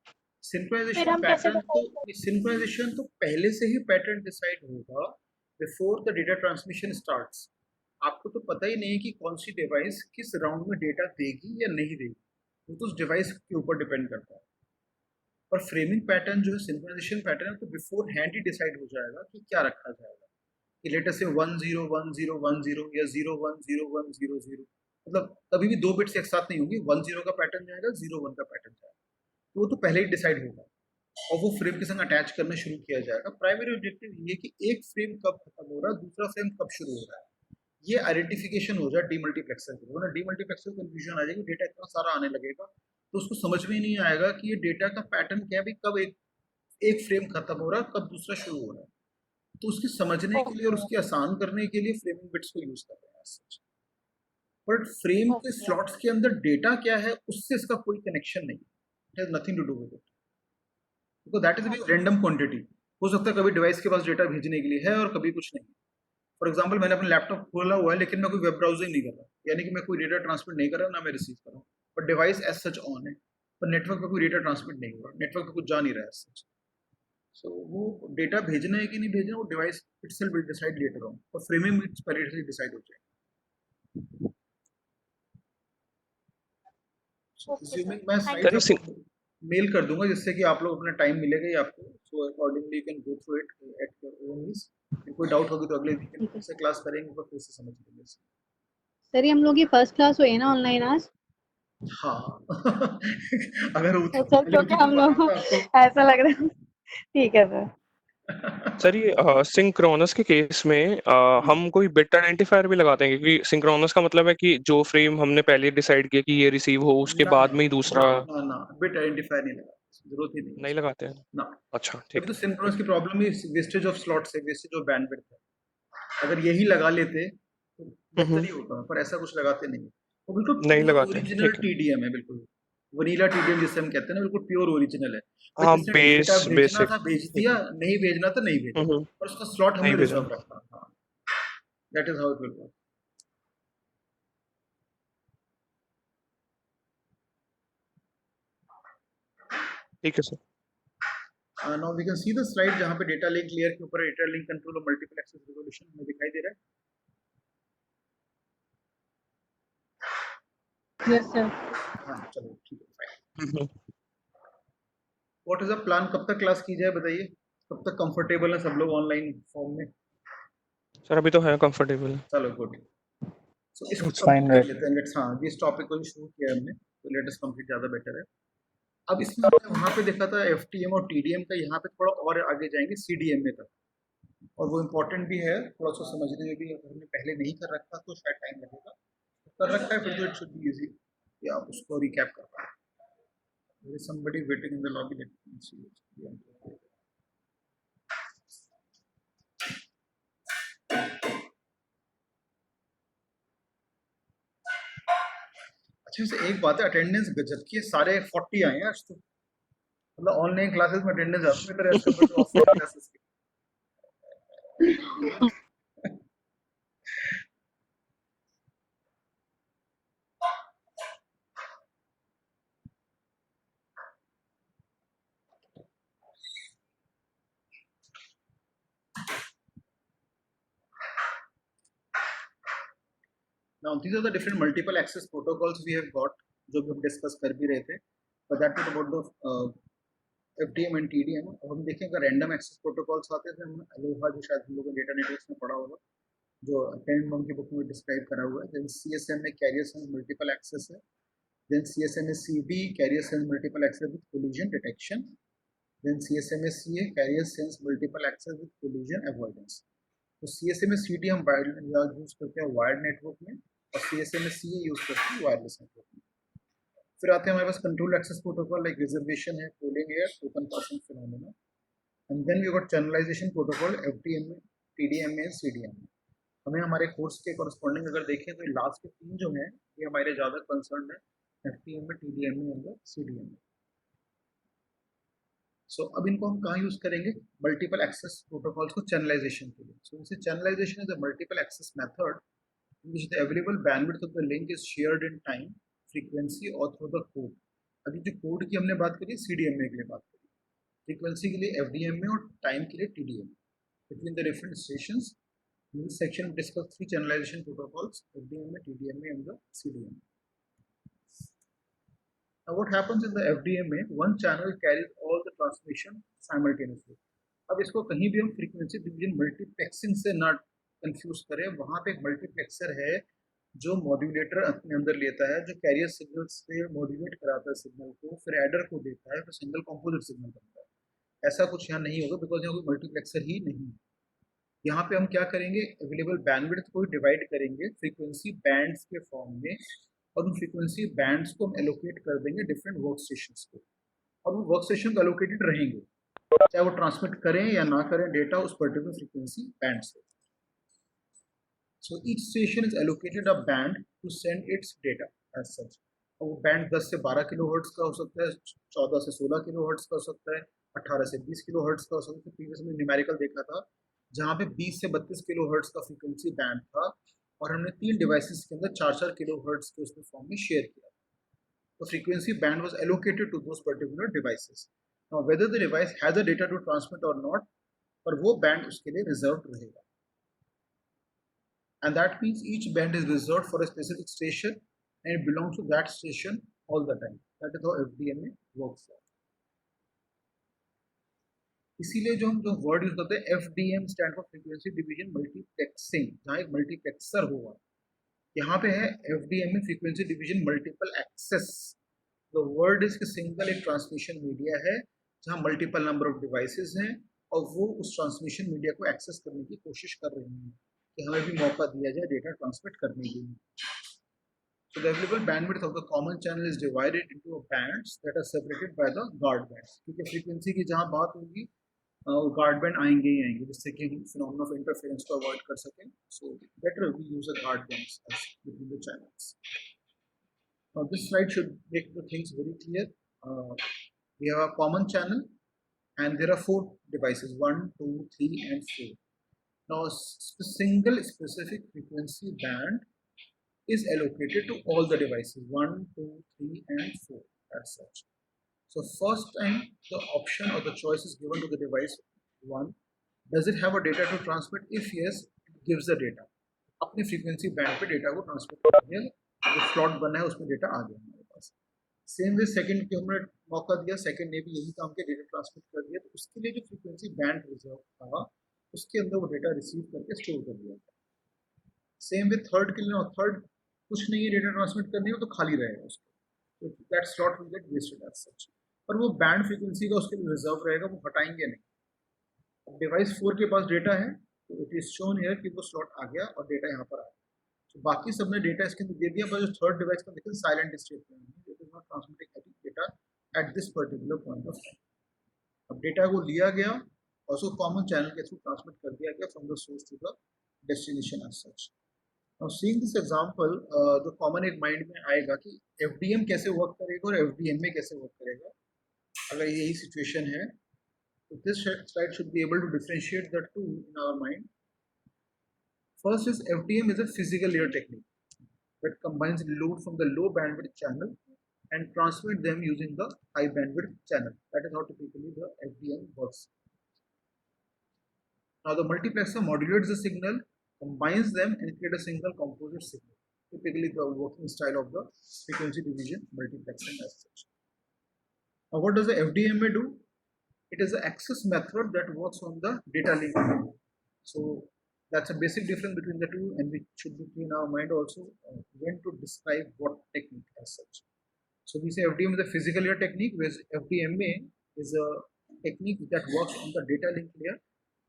फिर सिंक्रोनाइजेशन हम कैसे पैटर्न तो, सिंक्रोनाइजेशन तो पहले से ही पैटर्न डिसाइड होगा before the data transmission starts. आपको तो पता ही नहीं है कि कौन सी डिवाइस किस राउंड में डेटा देगी या नहीं देगी, वो तो उस डिवाइस के ऊपर डिपेंड करता है। पर फ्रेमिंग पैटर्न जो है, सिंक्रोनाइजेशन पैटर्न, तो बिफोर हैंड ही डिसाइड हो जाएगा कि क्या रखा जाएगा, कि लेटर से 1 0 1 0 1 0 या 0 1 0 1 0 0, मतलब कभी भी 2 बिट्स एक साथ नहीं होंगी, 1 0 का पैटर्न जाएगा, 0 1 का पैटर्न जाएगा, तो वो तो पहले ही डिसाइड होगा और वो फ्रेम के संग अटैच करना शुरू किया जाएगा। प्राइमरी ऑब्जेक्टिव ये कि एक फ्रेम कब खत्म हो रहा है, दूसरा फ्रेम कब शुरू हो रहा है, ये आइडेंटिफिकेशन हो जाए डीमल्टीप्लेक्सर के, वरना डीमल्टीप्लेक्सर को कंफ्यूजन आ जाएगी, डेटा इतना सारा आने लगेगा तो उसको समझ में ही नहीं आएगा कि ये डेटा का पैटर्न क्या है, कब एक फ्रेम खत्म हो रहा है, कब दूसरा शुरू हो रहा है। तो उसकी समझने के लिए और उसकी आसान करने के लिए फ्रेमिंग बिट्स को यूज कर रहे हैं। बट फ्रेम के स्लॉट्स के अंदर डेटा क्या है उससे इसका कोई कनेक्शन नहीं, it has nothing to do with it, because that is a random quantity. हो सकता है कभी डिवाइस के पास डेटा भेजने के लिए है और कभी कुछ नहीं। फॉर एग्जाम्पल, मैंने अपना लैपटॉप खोला हुआ है लेकिन मैं कोई वेब ब्राउजिंग नहीं कर रहा, यानी कि मैं कोई डेटा ट्रांसमिट नहीं कर रहा, ना मैं रिसीव कर रहा हूँ, but device as such on है, पर नेटवर्क पे कोई डेटा ट्रांसमिट नहीं हो रहा, नेटवर्क पे कुछ जा नहीं रहा है एज सच। सो वो डेटा भेजना है कि नहीं भेजना, वो device itself will decide later on, और फ्रेमिंग इट्स पहले से डिसाइड हो जाएगा। Okay, sir. Assuming मैं Thank स्लाइड्स सर ये आपको मेल कर दूंगा, जिससे कि आप लोग अपना टाइम मिलेगा ही आपको, so accordingly you can go through it at your own ease. कोई डाउट होगी तो अगले वीकेंड ठीक है। फिर से क्लास करेंगे, तो फिर से समझ लेंगे। सर ये हम लोग की फर्स्ट क्लास हुई है ना ऑनलाइन आज? हाँ अगर तो सर क्योंकि हम लोग ऐसा लग रहा है। ठीक है सर। सर ये सिंक्रोनस के केस में हम कोई बिट आइडेंटिफायर भी लगाते हैं, क्योंकि सिंक्रोनस का मतलब है कि जो फ्रेम हमने पहले डिसाइड किया कि ये रिसीव हो, उसके बाद में ही दूसरा ना बिट आइडेंटिफायर नहीं लगा, जरूरत ही नहीं नहीं लगाते हैं। ना। अच्छा, अभी ठीक तो है। सिंक्रोनस की problem he wastage of slots है, वेस्टेज ऑफ बैंडविड्थ है। अगर यही लगा लेते तो बेहतर ही होता, पर ऐसा कुछ लगाते नहीं। वो बिल्कुल नहीं प्योर लगाते, ओरिजिनल ठीक है। टीडीएम है, बिल्कुल वनीला टीडीएम जिसे हम कहते हैं ना, बिल्कुल प्योर ओरिजिनल है। बस हाँ, जिसने बेस डेटा भेजना बेसिक, था भेज ठीक दिया, है। नहीं भेजना था नहीं भेजा, और उसका स्लॉट नहीं हमने भेजा। रिजर्व रखा। हाँ, that is how it will work. ठीक है sir. Now we can see the slide जहाँ पे डेटा लिंक लेयर के ऊपर डेटा लिंक कंट्रोल और मल्टीपल एक्सेस रिजोल्यूशन हमें दिखाई दे रहा है। Yes sir. हाँ चलो ठीक है, fine. What is the plan, कब तक क्लास की जाए बताइए, कब तक कंफर्टेबल है सब लोग ऑनलाइन फॉर्म में? सर अभी तो है कंफर्टेबल। चलो गुड। सो इसको It's कंप्लीट fine, कर right? लेते हैं, लेट्स। हाँ, इस टॉपिक को शुरू किया हमने, तो लेट अस कंप्लीट, ज़्यादा बेटर है। अब इसमें हमने वहाँ पे देखा था एफटीएम और टीडीएम का, यहाँ पे थोड़ा और आगे जाएंगे सीडीएम में तक, और वो इम्पोर्टेंट भी है थोड़ा सा समझने में भी। अगर हमने पहले नहीं कर रखा तो शायद टाइम लगेगा, कर रखा है फिर तो इट शुड बी इजी कि आप उसको रिकैप कर पाए। There is somebody waiting in the lobby. Let me see. अच्छा, वैसे एक बात है, अटेंडेंस गजब की है, सारे 40 आए हैं आज तो। मतलब ऑनलाइन क्लासेस में अटेंडेंस ज्यादा बेटर है as compare to offline classes की। Now these are the different multiple access protocols we have got, जो भी हम डिस्कस कर भी रहे थे, but that was about the FDM and TDM। अब हम देखेंगे रैंडम एक्सेस प्रोटोकॉल्स आते हैं, हम अलोहा जो शायद हम लोगों ने डेटा नेटवर्क्स में पढ़ा होगा, जो 10 की बुक में डिस्क्राइब करा हुआ है। देन CSM में कैरियर सेंस मल्टीपल एक्सेस है। Then CSM is CD, carrier sense multiple access with collision detection. Then CSM is CA, carrier sense multiple access with collision avoidance. तो CSM is CD हम wired use करते हैं wired network में, और CSM is CA use करते हैं wireless network में। फिर आते हैं हमारे पास control access protocol, like reservation है, पोलिंग है, token passing phenomena. And then we got channelization protocol FDM में, TDM में, CDM में। हमें हमारे कोर्स के कॉरस्पॉन्डिंग अगर देखें तो लास्ट के 3 जो हैं ये हमारे ज़्यादा कंसर्न है, FDM में, TDM में और CDM में। सो अब इनको हम कहाँ यूज करेंगे, मल्टीपल एक्सेस प्रोटोकॉल्स को चैनलाइजेशन के लिए। सो इसे channelization is a multiple access method in which the available bandwidth of the link is shared in time, frequency और through the code। अभी जो कोड की हमने बात करी CDM में के लिए बात करी, फ्रीक्वेंसी के लिए FDM में और टाइम के लिए TDM। Between the different stations, in this section we discuss 3 channelization protocols, FDM में, TDM में and the CDM में। Now what happens in the FDM में, one channel carries all the transmission simultaneously। अब इसको कहीं भी हम फ्रीक्वेंसी डिवीजन मल्टीप्लेक्सिंग से ना कंफ्यूज करें, वहाँ पे एक मल्टीप्लेक्सर है जो मॉड्यूलेटर अपने अंदर लेता है, जो कैरियर सिग्नल से मॉड्यूलेट कराता है सिग्नल को, फिर एडर को देता है, फिर सिंगल कॉम्पोजिट सिग्नल बनता है। ऐसा कुछ यहाँ नहीं होगा, बिकॉज यहाँ कोई मल्टीप्लेक्सर ही नहीं है। यहाँ पे हम क्या करेंगे, अवेलेबल बैंडविड्थ को डिवाइड करेंगे फ्रीक्वेंसी बैंड्स के फॉर्म में, और उन फ्रीक्वेंसी बैंड्स को हम एलोकेट कर देंगे डिफरेंट वर्क स्टेशंस को, और वो वर्क स्टेशन एलोकेटेड रहेंगे, चाहे वो ट्रांसमिट करें या ना करें डेटा उस पर्टिकुलर फ्रीक्वेंसी बैंड से। So each station is allocated a band to send its data as such। और वो बैंड 10 से 12 किलोहर्ट्ज का हो सकता है, 14 से 16 किलोहर्ट्ज का हो सकता है, 18 से 20 किलोहर्ट्ज का हो सकता है। प्रीवियस में न्यूमेरिकल देखा था जहाँ पे 20 से 32 किलोहर्ट्ज का फ्रीक्वेंसी बैंड था, और हमने 3 डिवाइसेस के अंदर 4-4 किलोहर्ट्ज के उसमें फॉर्म में शेयर किया। तो frequency band was allocated to those particular devices. Now whether the device has a data to transmit or not, पर वो band उसके लिए reserved रहेगा. And that means each band is reserved for a specific station and it belongs to that station all the time. That is how FDMA works. इसीलिए जो word use करते हैं FDM stand for frequency division multiplexing, जहाँ एक multiplexer होगा. यहाँ पे है FDMA frequency division multiple access. The word is single एक ट्रांसमिशन मीडिया है जहाँ मल्टीपल नंबर ऑफ डिवाइसेस हैं और वो उस ट्रांसमिशन मीडिया को एक्सेस करने की कोशिश कर रहे हैं कि हमें भी मौका दिया जाए डेटा ट्रांसमिट करने के लिए. So the available bandwidth of the common channel is divided into bands that are separated by the guard bands. क्योंकि फ्रीक्वेंसी की जहाँ बात होगी गार्ड बैंड आएंगे ही आएंगे जिससे कि हम फिनोमेना ऑफ इंटरफेरेंस को अवॉइड कर सकें. So better we use a guard bands between the channels. Now this slide should make the things very clear. We have a common channel and there are 4 devices, 1, 2, 3 and 4. Now a single specific frequency band is allocated to all the devices 1, 2, 3 and 4 as such. So first time the option or the choice is given to the device 1. Does it have a data to transmit? If yes, it gives the data. अपने frequency band पे data को transmit कर दिया, जो slot बना है उसमें data आ गया हमारे पास. Same way second के हमने मौका दिया, second ने भी यही काम किया, data transmit कर दिया, तो उसके लिए जो frequency band reserve था उसके अंदर वो data receive करके store कर दिया. Same way third के लिए, third कुछ नहीं है data transmit करने में तो खाली रहेगा उसको, तो that slot will get wasted as such. पर वो बैंड फ्रीक्वेंसी का उसके लिए रिजर्व रहेगा, वो हटाएंगे नहीं. अब डिवाइस 4 के पास डेटा है तो इट इज शोन हियर कि वो स्लॉट आ गया और डेटा यहाँ पर आ गया. तो बाकी सबने डेटा इसके अंदर दे दिया, पर जो थर्ड डिवाइस का देखिए साइलेंट स्टेट में है, it is not transmitting any data at this particular point of time. अब डेटा को लिया गया और उसको कॉमन चैनल के थ्रू ट्रांसमिट कर दिया गया from the source to the destination as such. Now seeing this example, जो कॉमन एक माइंड में आएगा कि FDM कैसे वर्क करेगा और FDMA कैसे वर्क करेगा अगर यही सिचुएशन है. तो this slide should be able to differentiate the two in our mind. First is FDM is a physical layer technique that combines load from the low bandwidth channel and transmit them using the high bandwidth channel. That is how typically the FDM works. Now the multiplexer modulates the signal, combines them and create a single composite signal. Typically the working style of the frequency division multiplexing as such. Now what does the FDMA do? It is an access method that works on the data link. So that's a basic difference between the two, and we should be in our mind also when to describe what technique as such. So we say FDM is a physical layer technique, whereas FDMA is a technique that works on the data link layer,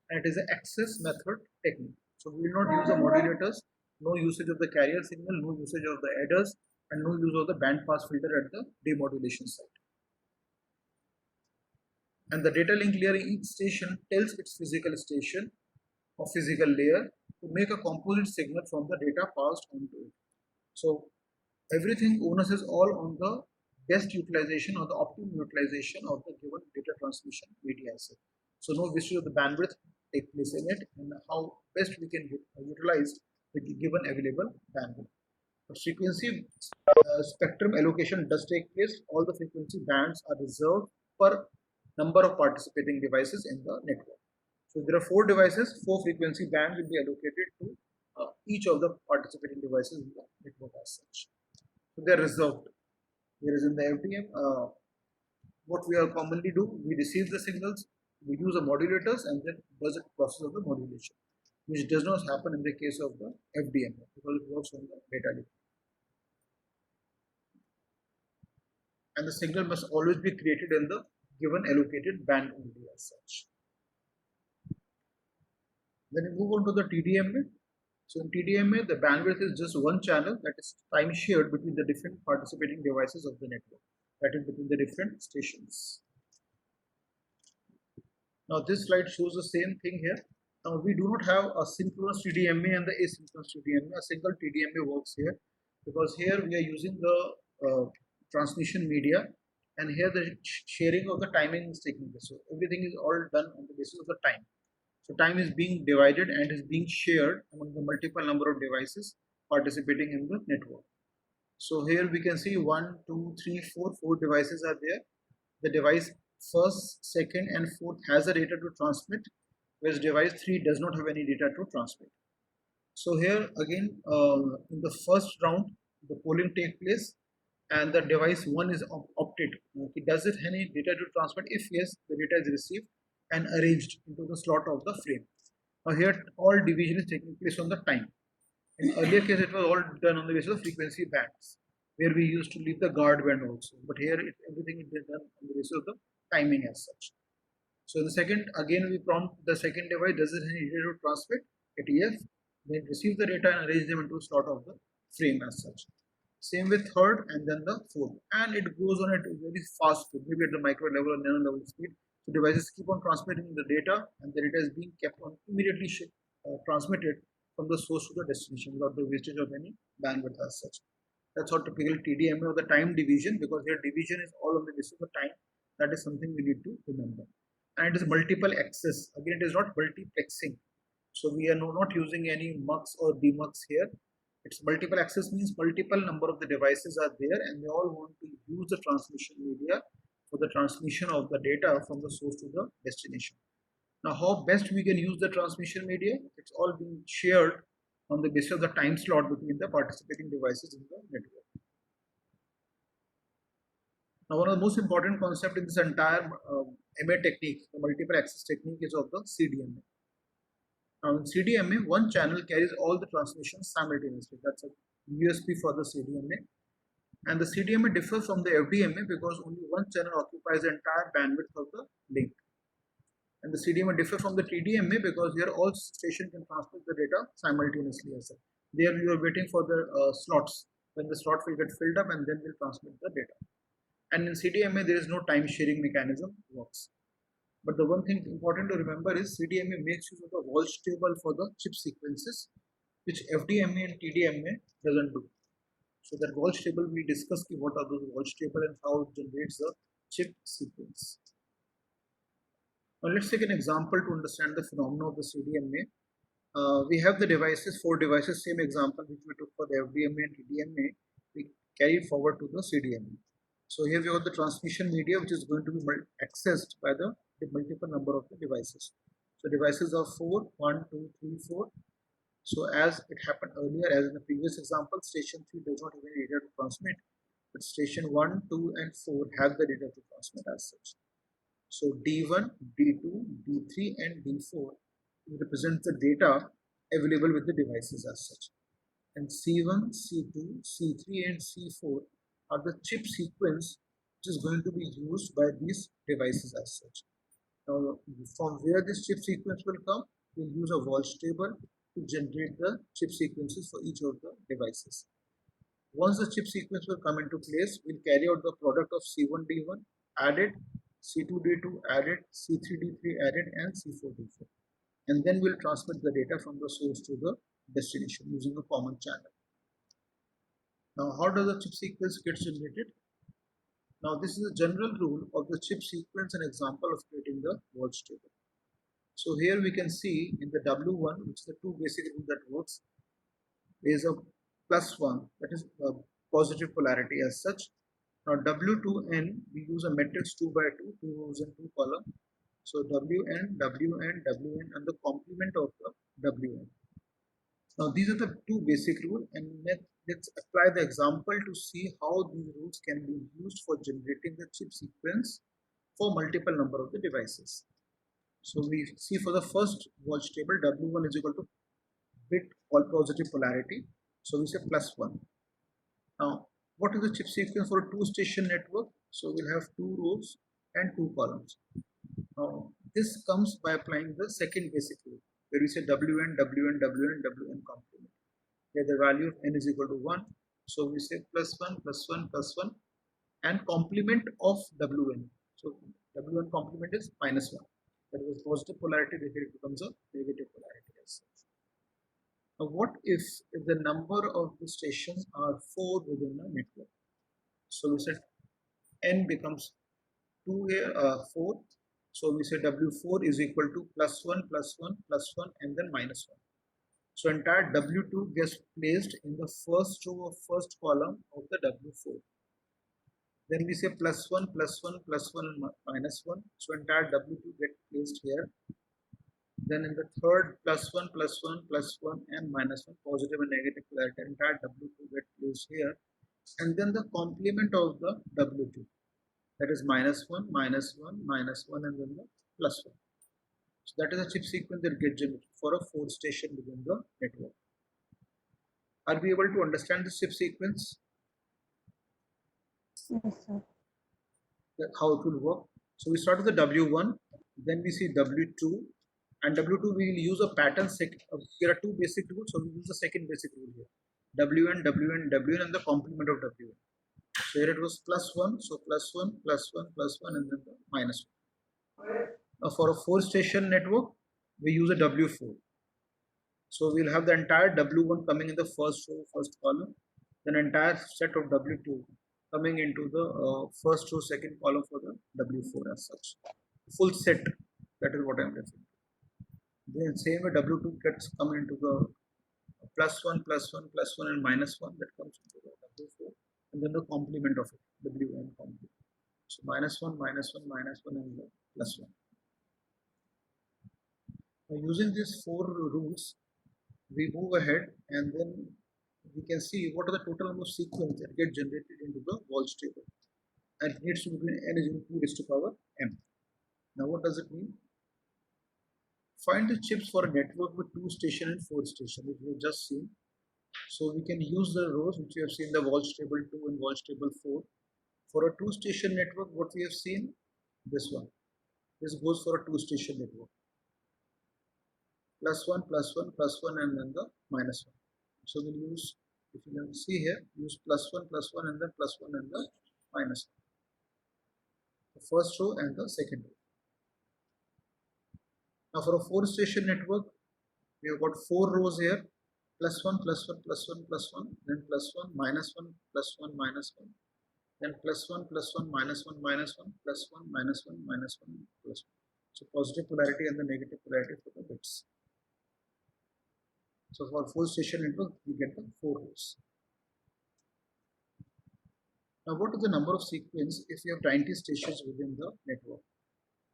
and it is an access method technique. So we will not use the modulators, no usage of the carrier signal, no usage of the adders, and no use of the band pass filter at the demodulation site. And the data link layer in each station tells its physical station or physical layer to make a composite signal from the data passed onto it. So everything onus is all on the best utilization or the optimum utilization of the given data transmission media asset. So no wastage of the bandwidth take place in it, and how best we can utilize the given available bandwidth. But frequency spectrum allocation does take place. All the frequency bands are reserved per number of participating devices in the network. So there are 4 devices, 4 frequency bands will be allocated to each of the participating devices in the network as such. So they are reserved. Whereas in the FDM, what we are commonly do, we receive the signals, we use the modulators and then does the process of the modulation, which does not happen in the case of the FDM because it works on the data link. And the signal must always be created in the given allocated band only as such. Then we move on to the TDMA. So in TDMA, the bandwidth is just one channel, that is time shared between the different participating devices of the network, that is between the different stations. Now this slide shows the same thing here. Now we do not have a synchronous TDMA and the asynchronous TDMA. A single TDMA works here because here we are using the transmission media, and here the sharing of the timing is taking place. So everything is all done on the basis of the time. So time is being divided and is being shared among the multiple number of devices participating in the network. So here we can see 1, 2, 3, 4 devices are there. The device first, second, and fourth has a data to transmit, whereas device 3 does not have any data to transmit. So here again, in the first round, the polling take place, and the device 1 is opted. Does it have any data to transmit? If yes, the data is received and arranged into the slot of the frame. Now here, all division is taking place on the time. In earlier case, it was all done on the basis of frequency bands, where we used to leave the guard band also. But here, everything is done on the basis of the timing as such. So in the second, again we prompt the second device, does it have any data to transmit? It yes. Then receive the data and arrange them into a slot of the frame as such. Same with third and then the fourth, and it goes on at a very fast speed, maybe at the micro level or nano level speed. So devices keep on transmitting the data, and the data is being kept on immediately transmitted from the source to the destination without the wastage of any bandwidth as such. That's how typical TDMA or the time division, because here division is all on the basis of time. That is something we need to remember. And it is multiple access. Again, it is not multiplexing. So we are not using any mux or demux here. It's multiple access means multiple number of the devices are there, and they all want to use the transmission media for the transmission of the data from the source to the destination. Now, how best we can use the transmission media? It's all being shared on the basis of the time slot between the participating devices in the network. Now, one of the most important concepts in this entire MA technique, the multiple access technique, is of the CDMA. Now, in CDMA, one channel carries all the transmissions simultaneously. That's a USP for the CDMA. And the CDMA differs from the FDMA because only one channel occupies the entire bandwidth of the link. And the CDMA differs from the TDMA because here all stations can transmit the data simultaneously as well. There you are waiting for the slots. When the slot will get filled up, and then will transmit the data. And in CDMA, there is no time sharing mechanism works. But the one thing important to remember is CDMA makes use of the Walsh table for the chip sequences, which FDMA and TDMA doesn't do. So that Walsh table we discuss what are those Walsh table and how it generates the chip sequence. Now let's take an example to understand the phenomena of the CDMA. We have the devices, 4 devices, same example which we took for the FDMA and TDMA, we carry forward to the CDMA. So here we have the transmission media which is going to be accessed by the multiple number of the devices. So devices are 4, 1, 2, 3, 4. So as it happened earlier, as in the previous example, station 3 does not have any data to transmit, but station 1, 2 and 4 have the data to transmit as such. So D1, D2, D3 and D4 represent the data available with the devices as such. And C1, C2, C3 and C4 are the chip sequence which is going to be used by these devices as such. Now, from where this chip sequence will come, we'll use a Walsh table to generate the chip sequences for each of the devices. Once the chip sequence will come into place, we'll carry out the product of C1D1 added, C2D2 added, C3D3 added and C4D4. And then we'll transmit the data from the source to the destination using a common channel. Now, how does the chip sequence get generated? Now, this is a general rule of the chip sequence, an example of creating the Walsh table. So here we can see in the W1, which is the 2 basic rule that works, there is a +1, that is a positive polarity as such. Now W2N, we use a matrix 2 by 2, 2 rows and 2 columns. So Wn, Wn, Wn and the complement of the Wn. Now these are the 2 basic rules, and let's apply the example to see how these rules can be used for generating the chip sequence for multiple number of the devices. So we see for the first Walsh table, W1 is equal to bit all positive polarity. So we say +1. Now, what is the chip sequence for a 2-station network? So we'll have 2 rows and 2 columns. Now, this comes by applying the second basic rule, where we say Wn, Wn, Wn, Wn complement, where the value of n is equal to 1. So we say +1, +1, +1 and complement of Wn. So Wn complement is -1. That was positive polarity, therefore it becomes a negative polarity as such. Now, what if the number of the stations are 4 within a network? So we said n becomes 2 here, 4. So we say W4 is equal to +1, +1, +1 and then -1. So entire W2 gets placed in the first row of first column of the W4. Then we say plus 1, plus 1, plus 1, and minus 1. So entire W2 get placed here. Then in the third, plus 1, plus 1, plus 1, and minus 1, positive and negative polarity, entire W2 get placed here. And then the complement of the W2, that is minus 1, minus 1, minus 1, and then the plus 1. So that is a chip sequence that gets generated for a 4 station within the network. Are we able to understand the chip sequence? Yes, sir. How it will work? So we start with the W1, then we see W2, and W2 we will use a pattern. There are two basic rules, so we use the second basic rule here. Wn, Wn, Wn, and the complement of Wn. So here it was plus 1, so plus 1, plus 1, plus 1, and then the minus 1. Now for a 4 station network, we use a W4. So we'll have the entire W1 coming in the first row, first column, then entire set of W2 coming into the first row, second column for the W4 as such. Full set, that is what I am referring to. Then same way W2 gets come into the plus 1, plus 1, plus 1, and minus 1, that comes into the W4, and then the complement of it, Wn complement. So minus 1, minus 1, minus 1, and the plus 1. Now using these 4 rules, we move ahead and then we can see what are the total number of sequences that get generated into the Walsh table. And it needs to be between n is equal to 2 raised to power m. Now what does it mean? Find the chips for a network with 2 station and 4 station, which we have just seen. So we can use the rows which we have seen, the Walsh table 2 and Walsh table 4. For a 2 station network, what we have seen, this one. This goes for a 2 station network. Plus 1, plus 1, plus 1, and then the minus 1. So we'll use, if you can see here, use plus 1, and then plus 1, and the minus 1. The first row and the second row. Now for a 4 station network, we have got 4 rows here, plus 1, plus 1, plus 1, plus 1, then plus 1, minus 1, plus 1, minus 1, then plus 1, plus 1, minus 1, minus 1, plus 1, minus 1, minus 1, plus 1. So positive polarity and the negative polarity for the bits. So for 4 station network, we get the 4 rows. Now what is the number of sequence if you have 90 stations within the network?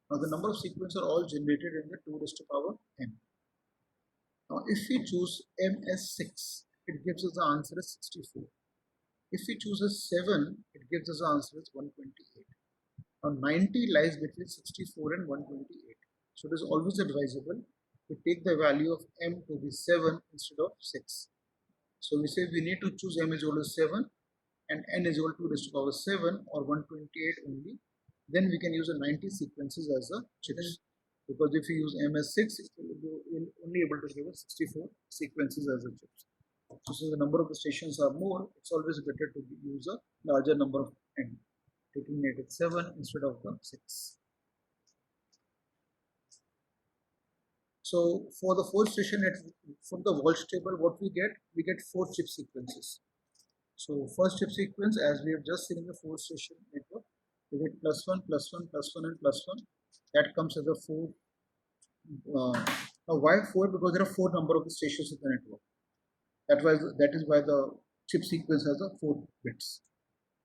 Now the number of sequences are all generated in the 2 raised to power m. Now if we choose m as 6, it gives us the answer as 64. If we choose as 7, it gives us the answer as 128. Now 90 lies between 64 and 128. So it is always advisable to take the value of m to be 7 instead of 6. So we say we need to choose m is equal to 7 and n is equal to 2 raised to power 7 or 128 only. Then we can use the 90 sequences as a chips. Because if we use m as 6, it will be only able to give us 64 sequences as a chips. So since the number of the stations are more, it's always better to use a larger number of n, taking negative 7 instead of the 6. So for the 4 station network, from the Walsh table, what we get 4 chip sequences. So first chip sequence, as we have just seen in the 4 station network, we get plus 1, plus 1, plus 1, and plus 1. That comes as a 4. Now why 4? Because there are 4 number of the stations in the network. That is why the chip sequence has a 4 bits.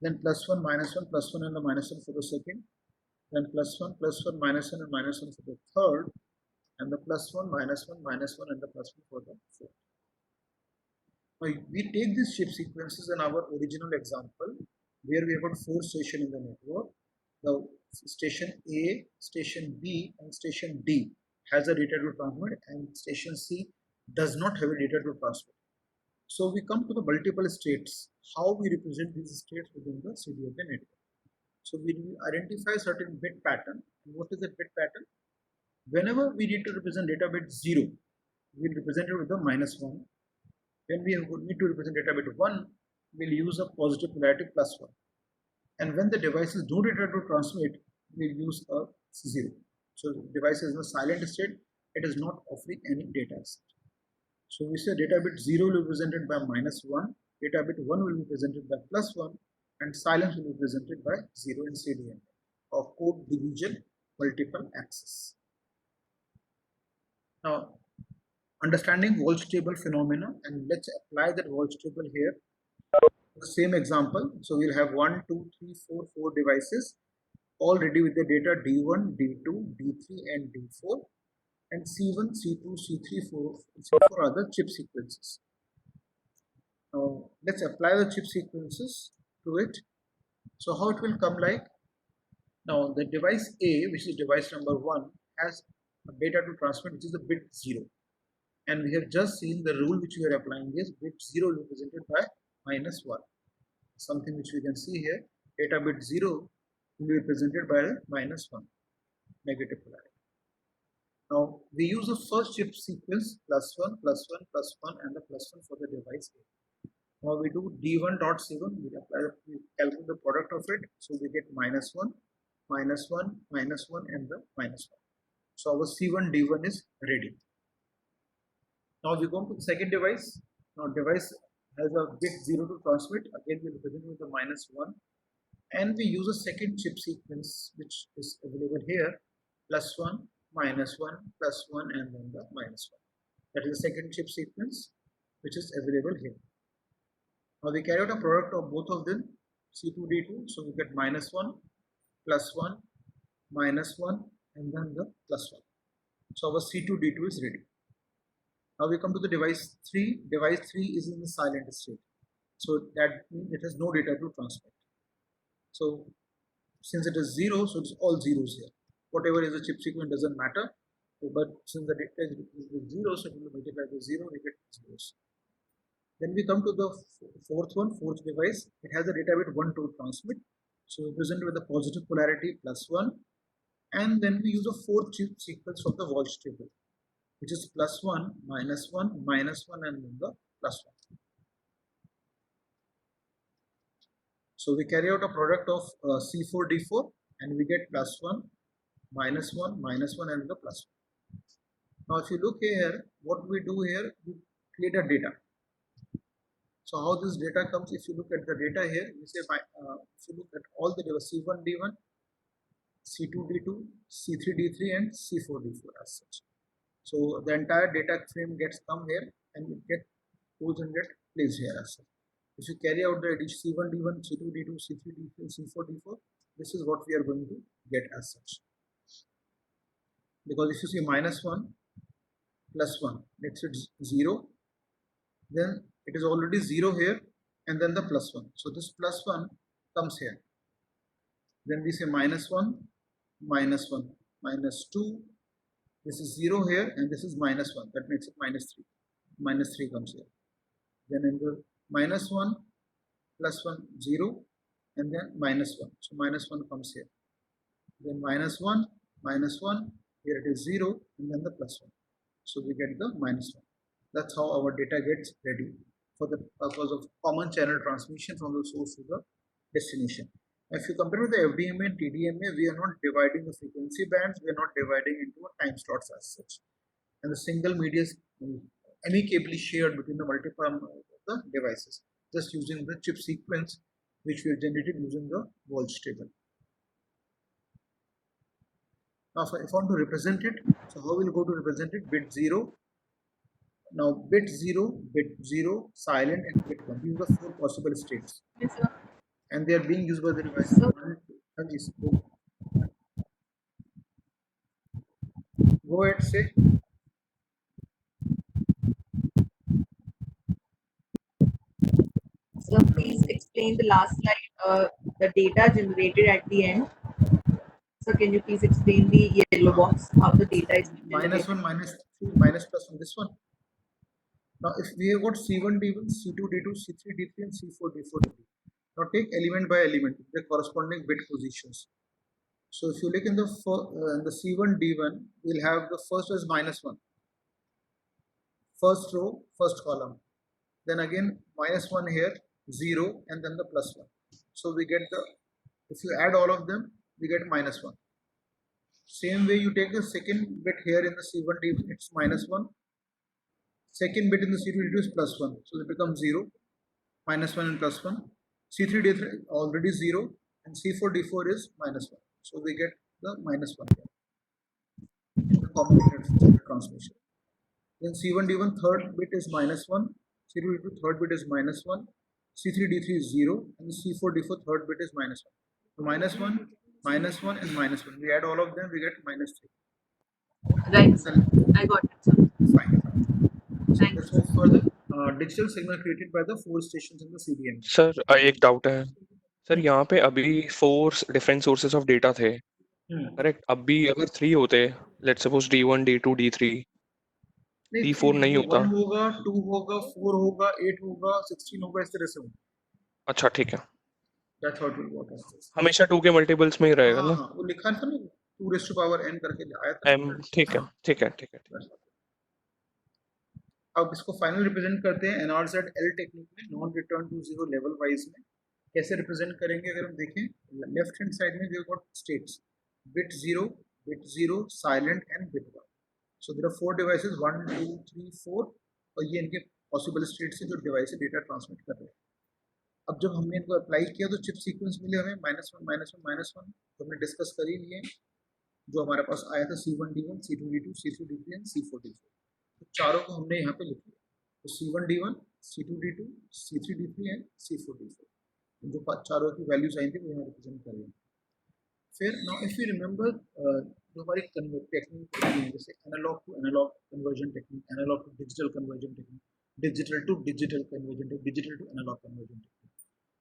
Then plus 1, minus 1, plus 1, and the minus 1 for the second. Then plus 1, minus 1, and minus 1 for the third. And the plus 1, minus 1, minus 1, and the plus 1 for the fourth. Now we take these chip sequences in our original example, where we have got 4 stations in the network. The station A, station B, and station D has a data to transmit, and station C does not have a data to transmit. So we come to the multiple states, how we represent these states within the CDMA network. So we identify certain bit pattern. And what is the bit pattern? Whenever we need to represent data bit 0, we will represent it with the minus 1. When we need to represent data bit 1, we will use a positive polarity plus 1. And when the device is no data to transmit, we will use a 0. So the device is in a silent state, it is not offering any data set. So we say data bit 0 will be represented by minus 1, data bit 1 will be presented by plus 1, and silence will be presented by 0 in CDMA, or code division multiple access. Now, understanding Walsh table phenomena, and let's apply that Walsh table here. The same example. So we'll have 1, 2, 3, 4, 4 devices, all ready with the data D1, D2, D3, and D4, and C1, C2, C3, 4, C4 are the chip sequences. Now let's apply the chip sequences to it. So how it will come like? Now the device A, which is device number 1, has a data to transmit, which is the bit 0. And we have just seen the rule which we are applying is bit 0 represented by -1. Something which we can see here, data bit 0 will be represented by the -1, negative polarity. Now we use the first chip sequence +1, +1, +1, and the +1 for the device A. Now we do D1 dot C1, we calculate the product of it, so we get -1, -1, -1, and the -1. So our C1 D1 is ready. Now we go to the second device. Now device has a bit 0 to transmit, again we represent with the -1, and we use a second chip sequence which is available here, +1, -1, +1, and then the -1. That is the second chip sequence which is available here. Now we carry out a product of both of them, C2D2, so we get -1, +1, -1, and then the +1. So our C2D2 is ready. Now we come to the device 3. Device 3 is in the silent state, so that means it has no data to transmit. So since it is 0, so it's all zeros here. Whatever is the chip sequence doesn't matter, but since the data is 0, so it will multiply by 0, we get zeros. Then we come to the fourth device. It has a data bit 1 to transmit, so we present with the positive polarity +1, and then we use a fourth chip sequence from the Walsh table, which is +1, -1, -1, and then the +1. So we carry out a product of C4D4, and we get +1, -1, -1, and the +1. Now if you look here, what we do here, we create a data. So how this data comes, if you look at the data here, we say if you look at all the data, C1 D1, C2 D2, C3 D3, and C4 D4 as such. So the entire data frame gets come here, and it goes and get placed here as such. If you carry out the C1 D1, C2 D2, C3 D3, and C4 D4, this is what we are going to get as such. Because if you see -1, +1, next it's 0, then it is already 0 here, and then the +1. So this +1 comes here. Then we say -1, -1, -2. This is 0 here, and this is -1. That makes it -3. -3 comes here. Then in the -1, +1, 0, and then -1. So -1 comes here. Then -1, -1. Here it is 0, and then the +1. So we get the -1. That's how our data gets ready for the purpose of common channel transmission from the source to the destination. If you compare with the FDMA and TDMA, we are not dividing the frequency bands, we are not dividing into a time slots as such. And the single media is amicably shared between the multiple of the devices, just using the chip sequence which we have generated using the Walsh table. Now if I want to represent it, so how we'll go to represent it? Bit 0. Now bit 0, silent, and bit 1. These are the 4 possible states. Yes, sir. And they are being used by the device. So- Go ahead, say. So please explain the last slide, the data generated at the end. So can you please explain the yellow box, how the data is generated? -1, -3, -+1, this one. Now if we have got C1 D1, C2 D2, C3 D3, and C4 D4 ready. Now take element by element, the corresponding bit positions. So if you look in the C1 D1, we'll have the first is -1. First row, first column. Then again -1 here, 0, and then the +1. So we get the, if you add all of them, we get -1. Same way you take the second bit here in the C1 D1, it's -1. Second bit in the C2 D2 is +1. So it becomes 0, -1 and +1. C3 D3 already 0, and C4 D4 is -1. So we get the -1 here. The commutator transmission. Then C1 D1 third bit is -1, C2 D2 third bit is -1, C3 D3 is 0 and C4 D4 third bit is -1. So -1, -1 and -1. We add all of them, we get -3. Right, sir. I got it, sir. Fine. So Thank let's you. move further. Digital signal created by the 4 stations in the CDM. Sir एक doubt है sir, यहाँ पे अभी 4 different sources of data थे, correct? अभी अगर 3 होते, let's suppose D1 D2 D3, D4 नहीं होता। 1 होगा, 2 होगा, 4 होगा, 8 होगा, 16 होगा, इस तरह से होगा। अच्छा ठीक है, That's how it will work. हमेशा 2 के मल्टीपल्स में ही रहेगा ना? हाँ, वो लिखा था ना 2 raised to power n करके आया था। m, ठीक है ठीक है ठीक है। अब इसको फाइनल रिप्रेजेंट करते हैं NRZ L टेक्निक में, non return to zero level wise में। कैसे रिप्रेजेंट करेंगे अगर हम देखें, लेफ्ट हैंड साइड में we got states bit 0, silent and bit 1। So there are 4 devices 1 2 3 4 और ये इनके पॉसिबल स्टेट्स हैं जो डिवाइस से डेटा ट्रांसमिट कर रहे हैं। अब जब हमने इनको अप्लाई किया तो चिप सीक्वेंस मिले हमें -1 -1 तो हमने डिस्कस कर ही लिए जो हमारे पास आया था C1 D1 C2 D2 C3 D3 and C4 D4। तो चारों को हमने यहाँ पे लिख लिया, तो C1 D1 C2 D2 C3 D3 and C4 D4 जो चारों की वैल्यूज आई थी वो यहाँ रिप्रेजेंट कर रहे हैं। फिर नाउ इफ यू रिमेंबर जो हमारी टेक्निक है जैसे analogue to analogue conversion technique, analogue to digital conversion technique, digital to digital conversion technique, digital to analogue conversion technique.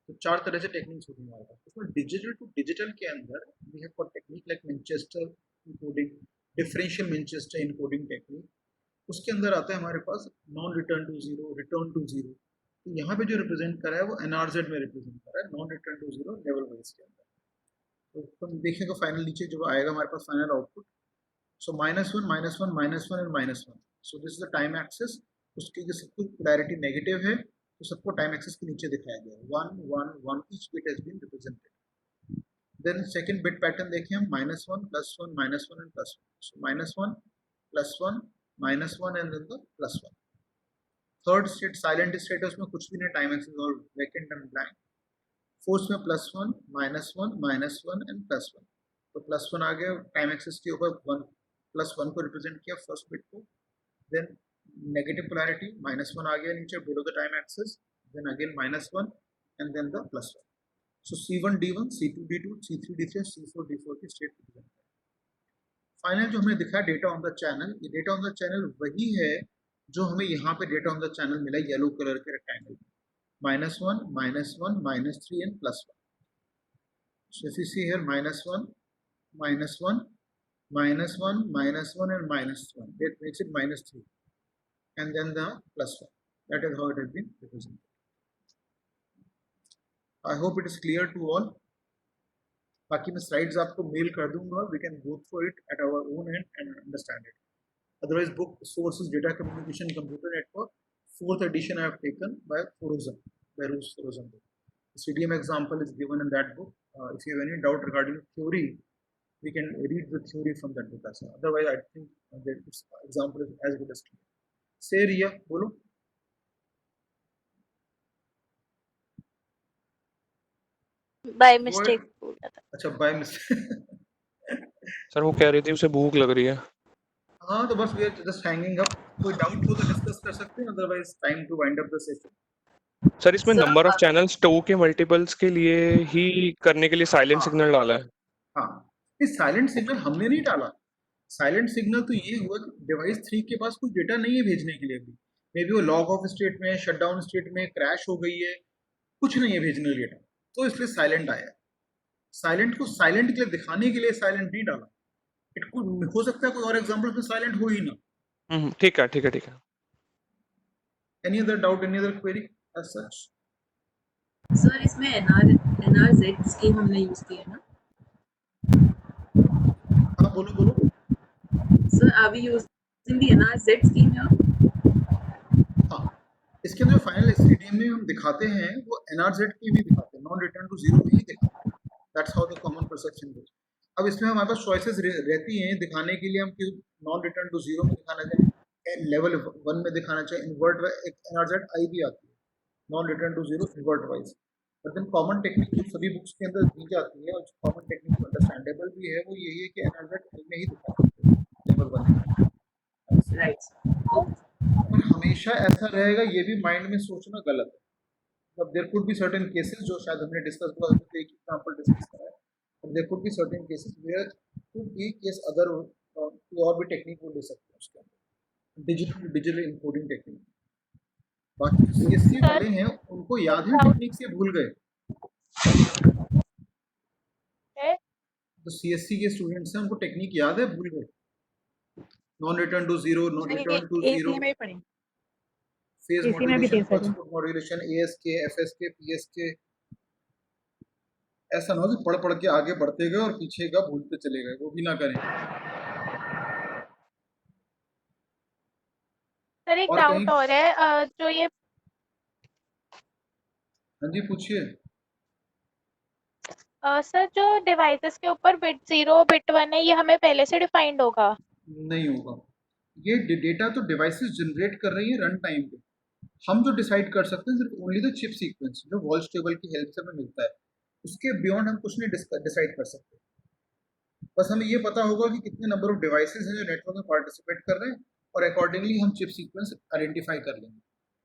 तो 4 तरह से टेक्निक्स होती हैं हमारे पास। उसमें डिजिटल टू डिजिटल के अंदर we have got technique like Winchester encoding, differential Winchester encoding technique. उसके अंदर आता है हमारे पास non return to zero, return to zero. तो यहाँ पे जो रिप्रेजेंट करा है वो NRZ में रिप्रेजेंट करा है, non return to zero level wise के अंदर। तो हम देखेंगे फाइनल नीचे जो आएगा हमारे पास final output. So -1 -1 -1 and -1। So this is the time access. उसकी जो सबको पोलैरिटी नेगेटिव है तो सबको टाइम एक्सेस के नीचे दिखाया गया है 1 1 1, each bit has been represented. Then second bit pattern देखें हम -1 +1 -1 and +1। So -1 +1 -1 and then the +1। Third state silent state है, उसमें कुछ भी नहीं, टाइम एक्सेस और वैकेंट एंड ब्लैंक। फोर्थ में +1 -1 एंड +1। तो +1 आ गया, टाइम एक्सेस के ऊपर 1 +1 को रिप्रेजेंट किया फर्स्ट बिट को। देन नेगेटिव पोलैरिटी -1 आ गया नीचे below the time axis, then again -1 and then the +1। So C1 D1 C2 D2 C3 D3 C4 D4 की स्टेट रिप्रेजेंट है। फाइनल जो हमें दिखा डेटा ऑन द चैनल, ये डेटा ऑन द चैनल वही है जो हमें यहाँ पे डेटा ऑन द चैनल मिला येलो कलर के रेक्टेंगल में, -1 -1 -3 and +1। So if you see here -1 -1 -1 -1 and -1, that makes it -3 and then the +1. That is how it has been represented. I hope it is clear to all. बाकी मैं slides आपको mail कर दूंगा, we can go through it at our own end and understand it. Otherwise, book Sources Data Communication Computer Network 4th edition I have taken by Forozan, by Ruth Forozan. The CDM example is given in that book. If you have any doubt regarding theory, we can read the theory from that book as well. Otherwise, I think that this example is as good as clear. Say Riya, बोलो। By mistake बोला था। अच्छा by mistake. Sir वो कह रही थी उसे भूख लग रही है। हाँ तो बस we are just hanging up. कोई डाउट हो तो डिस्कस कर सकते हैं, otherwise time to wind up the session. Sir इसमें नंबर ऑफ चैनल्स 2 के मल्टीपल्स के लिए ही करने के लिए साइलेंट सिग्नल डाला है। हाँ, इस साइलेंट सिग्नल हमने नहीं डाला। साइलेंट सिग्नल तो ये हुआ कि डिवाइस 3 के पास कोई डेटा नहीं है भेजने के लिए। अभी मे बी वो लॉग ऑफ स्टेट में, शटडाउन स्टेट में, क्रैश हो गई है, कुछ नहीं है भेजने के लिए डेटा, तो इसलिए साइलेंट आया। साइलेंट को साइलेंट के लिए दिखाने के लिए साइलेंट नहीं डाला। इट कुड हो सकता है कोई और एग्जांपल में साइलेंट हो ही ना। ठीक है ठीक है ठीक है। Any other doubt, any other query as such? Sir इसमें NRZ स्कीम हमने यूज की है ना? हाँ बोलो बोलो। Sir are we using the NRZ scheme here? हाँ, इसके अंदर फाइनल CDM में हम दिखाते हैं वो NRZ की भी दिखाते हैं, नॉन रिटर्न टू जीरो भी दिखाते हैं। That's how the common perception goes. अब इसमें हमारे पास चॉइसेस रहती हैं दिखाने के लिए, हम कि नॉन रिटर्न टू जीरो में दिखाना चाहें, लेवल 1 में दिखाना चाहें, इन्वर्ट एक NRZ आई भी आती है, non return to zero invert wise. But then common technique जो सभी बुक्स के अंदर दी जाती है और कॉमन टेक्निक अंडरस्टैंडेबल भी है, वो यही है कि NRZ आई में ही दिखाते हैं लेवल 1 में। राइट। पर हमेशा ऐसा रहेगा ये भी माइंड में सोचना गलत है। अब there could be certain cases जो शायद हमने डिस्कस किया, तो एक एग्जांपल डिस्कस करा है, और there could be certain cases where could be case other कोई और भी टेक्निक वो ले सकते हैं उसके अंदर, डिजिटल इनकोडिंग टेक्निक। बाकी सीएससी वाले हैं उनको याद है टेक्निक से भूल गए, तो सीएससी के स्टूडेंट्स हैं उनको टेक्निक याद है भूल गए, non return to zero, non return to zero, में पढ़े फेज AC में भी मॉड्यूलेशन, थे sir. Pulse modulation, ASK, FSK, PSK. ऐसा ना हो कि पढ़ पढ़ के आगे बढ़ते गए और पीछे का भूलते चले गए, वो भी ना करें। सर एक और डाउट कहीं- और है, जो ये हाँ जी पूछिए। सर जो डिवाइसेस के ऊपर बिट 0 बिट 1 है, ये हमें पहले से डिफाइंड होगा? नहीं होगा, ये डेटा तो डिवाइसेस जनरेट कर रही है रन टाइम पे, हम जो डिसाइड कर सकते हैं सिर्फ ओनली द चिप सीक्वेंस जो वॉल्स टेबल की हेल्प से हमें मिलता है, उसके बियॉन्ड हम कुछ नहीं डिसाइड कर सकते। बस हमें ये पता होगा कि कितने नंबर ऑफ डिवाइसेस हैं जो नेटवर्क में पार्टिसिपेट कर रहे हैं, और अकॉर्डिंगली हम चिप सीक्वेंस आइडेंटिफाई कर लेंगे।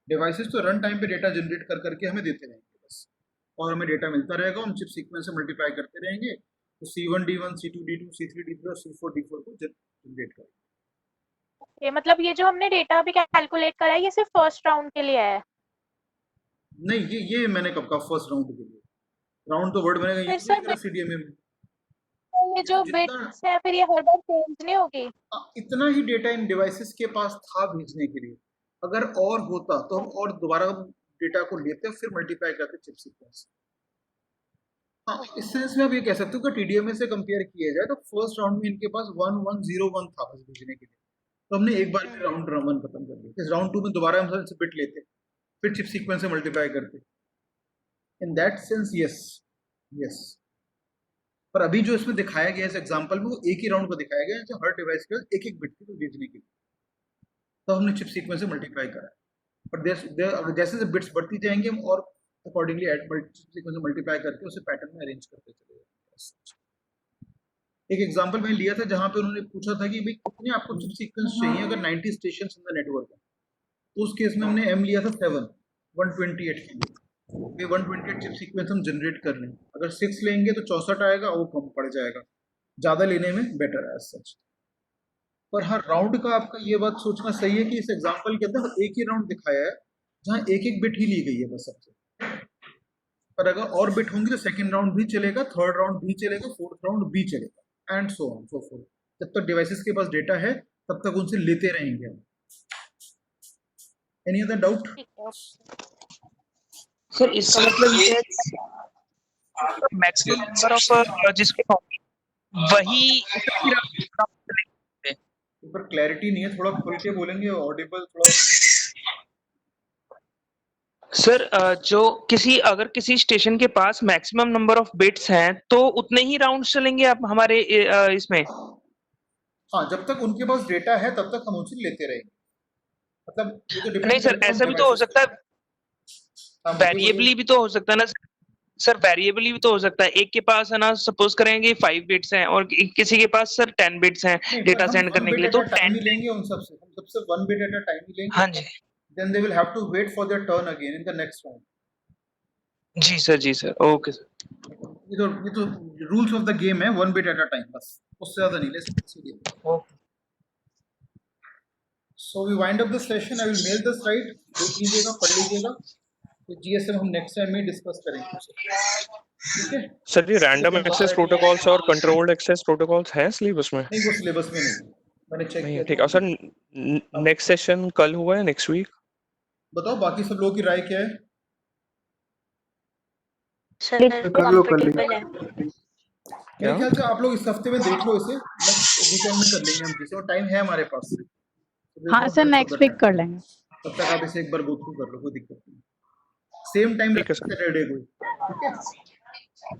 डिवाइसेस तो रन टाइम पे डेटा जनरेट कर करके हमें देते रहेंगे बस, और हमें डेटा मिलता रहेगा, हम चिप सीक्वेंस से मल्टीप्लाई करते रहेंगे, तो C1 D1 C2 D2 C3 D3 और C4 D4 को जनरेट करेंगे। ये मतलब ये जो हमने डेटा अभी कैलकुलेट करा है, ये सिर्फ फर्स्ट राउंड के लिए है? नहीं, ये मैंने कब कहा फर्स्ट राउंड के लिए, राउंड तो वर्ड मैंने फिर यूज सर नहीं करा सीडीएमए में। ये जो जितना- बिट्स है फिर ये हर बार चेंज नहीं होगी? इतना ही डेटा इन डिवाइसेस के पास था भेजने के लिए, अगर और होता तो हम और दोबारा डेटा को लेते फिर मल्टीप्लाई करते चिप सीक्वेंस। हाँ, इस सेंस में आप ये कह सकते हो कि टीडीएमए से कंपेयर किया जाए तो फर्स्ट राउंड में इनके पास 1101 था बस भेजने के लिए, तो हमने एक बार में राउंड 1 खत्म कर दिया। इस राउंड 2 में दोबारा हम इनसे बिट लेते, फिर चिप सीक्वेंस से मल्टीप्लाई करते। इन दैट सेंस यस, पर अभी जो इसमें दिखाया गया इस एग्जांपल में वो एक ही राउंड को दिखाया गया है, जो हर डिवाइस के एक एक बिट को भेजने के लिए, तो हमने चिप सीक्वेंस से मल्टीप्लाई करा है। पर जैसे जैसे बिट्स बढ़ती जाएंगे हम और अकॉर्डिंगली चिप सीक्वेंस से मल्टीप्लाई करके उसे पैटर्न में अरेंज करते चले जाएंगे। एक एग्जांपल मैंने लिया था जहां पे उन्होंने पूछा था कि भाई कितने आपको चिप सीक्वेंस चाहिए अगर 90 स्टेशन इन द नेटवर्क है, तो उस केस में हमने एम लिया था 7 128 के लिए, 128 चिप सीक्वेंस हम जनरेट कर लें। अगर 6 लेंगे तो 64 आएगा, वो कम पड़ जाएगा, ज़्यादा लेने में बेटर है सच। पर हर राउंड का आपका ये बात सोचना सही है कि इस एग्जांपल के अंदर एक ही राउंड दिखाया है जहां एक एक बिट ही ली गई है बस सबसे, पर अगर और बिट होंगे तो सेकंड राउंड भी चलेगा, थर्ड राउंड भी चलेगा, फोर्थ राउंड भी चलेगा, and so on so fourth. जब तक डिवाइसेस के पास डेटा है तब तक उनसे लेते रहेंगे हम। Any other doubt? सर इसका मतलब ये मैक्सिमम नंबर ऑफ जिसके वही पर क्लैरिटी नहीं है, थोड़ा खुल के बोलेंगे, ऑडिबल थोड़ा। सर जो अगर किसी स्टेशन के पास मैक्सिमम नंबर ऑफ बिट्स हैं तो उतने ही राउंड्स चलेंगे आप हमारे इसमें? हाँ, जब तक उनके पास डेटा है तब तक हम उनसे लेते रहेंगे। मतलब ये तो depend नहीं सर, करता है ऐसा भी तो हो devices सकता है, हाँ, बोलिए, वेरिएबली भी तो हो सकता है ना सर, वेरिएबली भी तो हो सकता है। एक के पास है ना, सपोज करेंगे 5 बिट्स हैं और किसी के पास सर 10 बिट्स हैं नहीं, डेटा पर हम सेंड one करने के bit लिए, at तो a time 10 ही लेंगे उन सबसे, हम सबसे 1 bit at a time ही लेंगे। हाँ जी Then they will have to wait for their turn again in the next round. जी सर, ओके सर। ये तो रूल्स ऑफ द गेम है, 1 bit at a time बस, उससे ज्यादा नहीं ले सकते। So we wind up the session. I will mail the slide, देख लीजिएगा, पढ़ लीजिएगा, तो जीएसएम हम नेक्स्ट टाइम में डिस्कस करेंगे, ठीक है? सर ये रैंडम एक्सेस प्रोटोकॉल्स और कंट्रोल्ड एक्सेस प्रोटोकॉल्स हैं सिलेबस में? नहीं, वो सिलेबस में नहीं, मैंने चेक नहीं किया। ठीक है सर, नेक्स्ट सेशन कल हुआ है नेक्स्ट वीक? बताओ बाकी सब लोगों की राय क्या है? सर कंफर्टेबल है। मेरे ख्याल से आप लोग इस हफ्ते में देख लो इसे, नेक्स्ट वीकेंड में कर लेंगे हम जिसे, और टाइम है हमारे पास। हाँ सर, नेक्स्ट वीक कर लेंगे। तब तक आप इसे एक बार गो थ्रू कर लो, कोई दिक्कत नहीं। सेम टाइम ठीक है सर। सैटरडे को, ठीक है?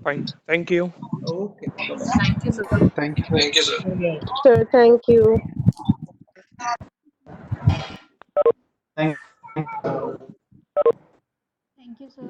Fine, thank you. Okay, Thank you, sir. Thank you sir. Sir thank you. Thank thank you sir.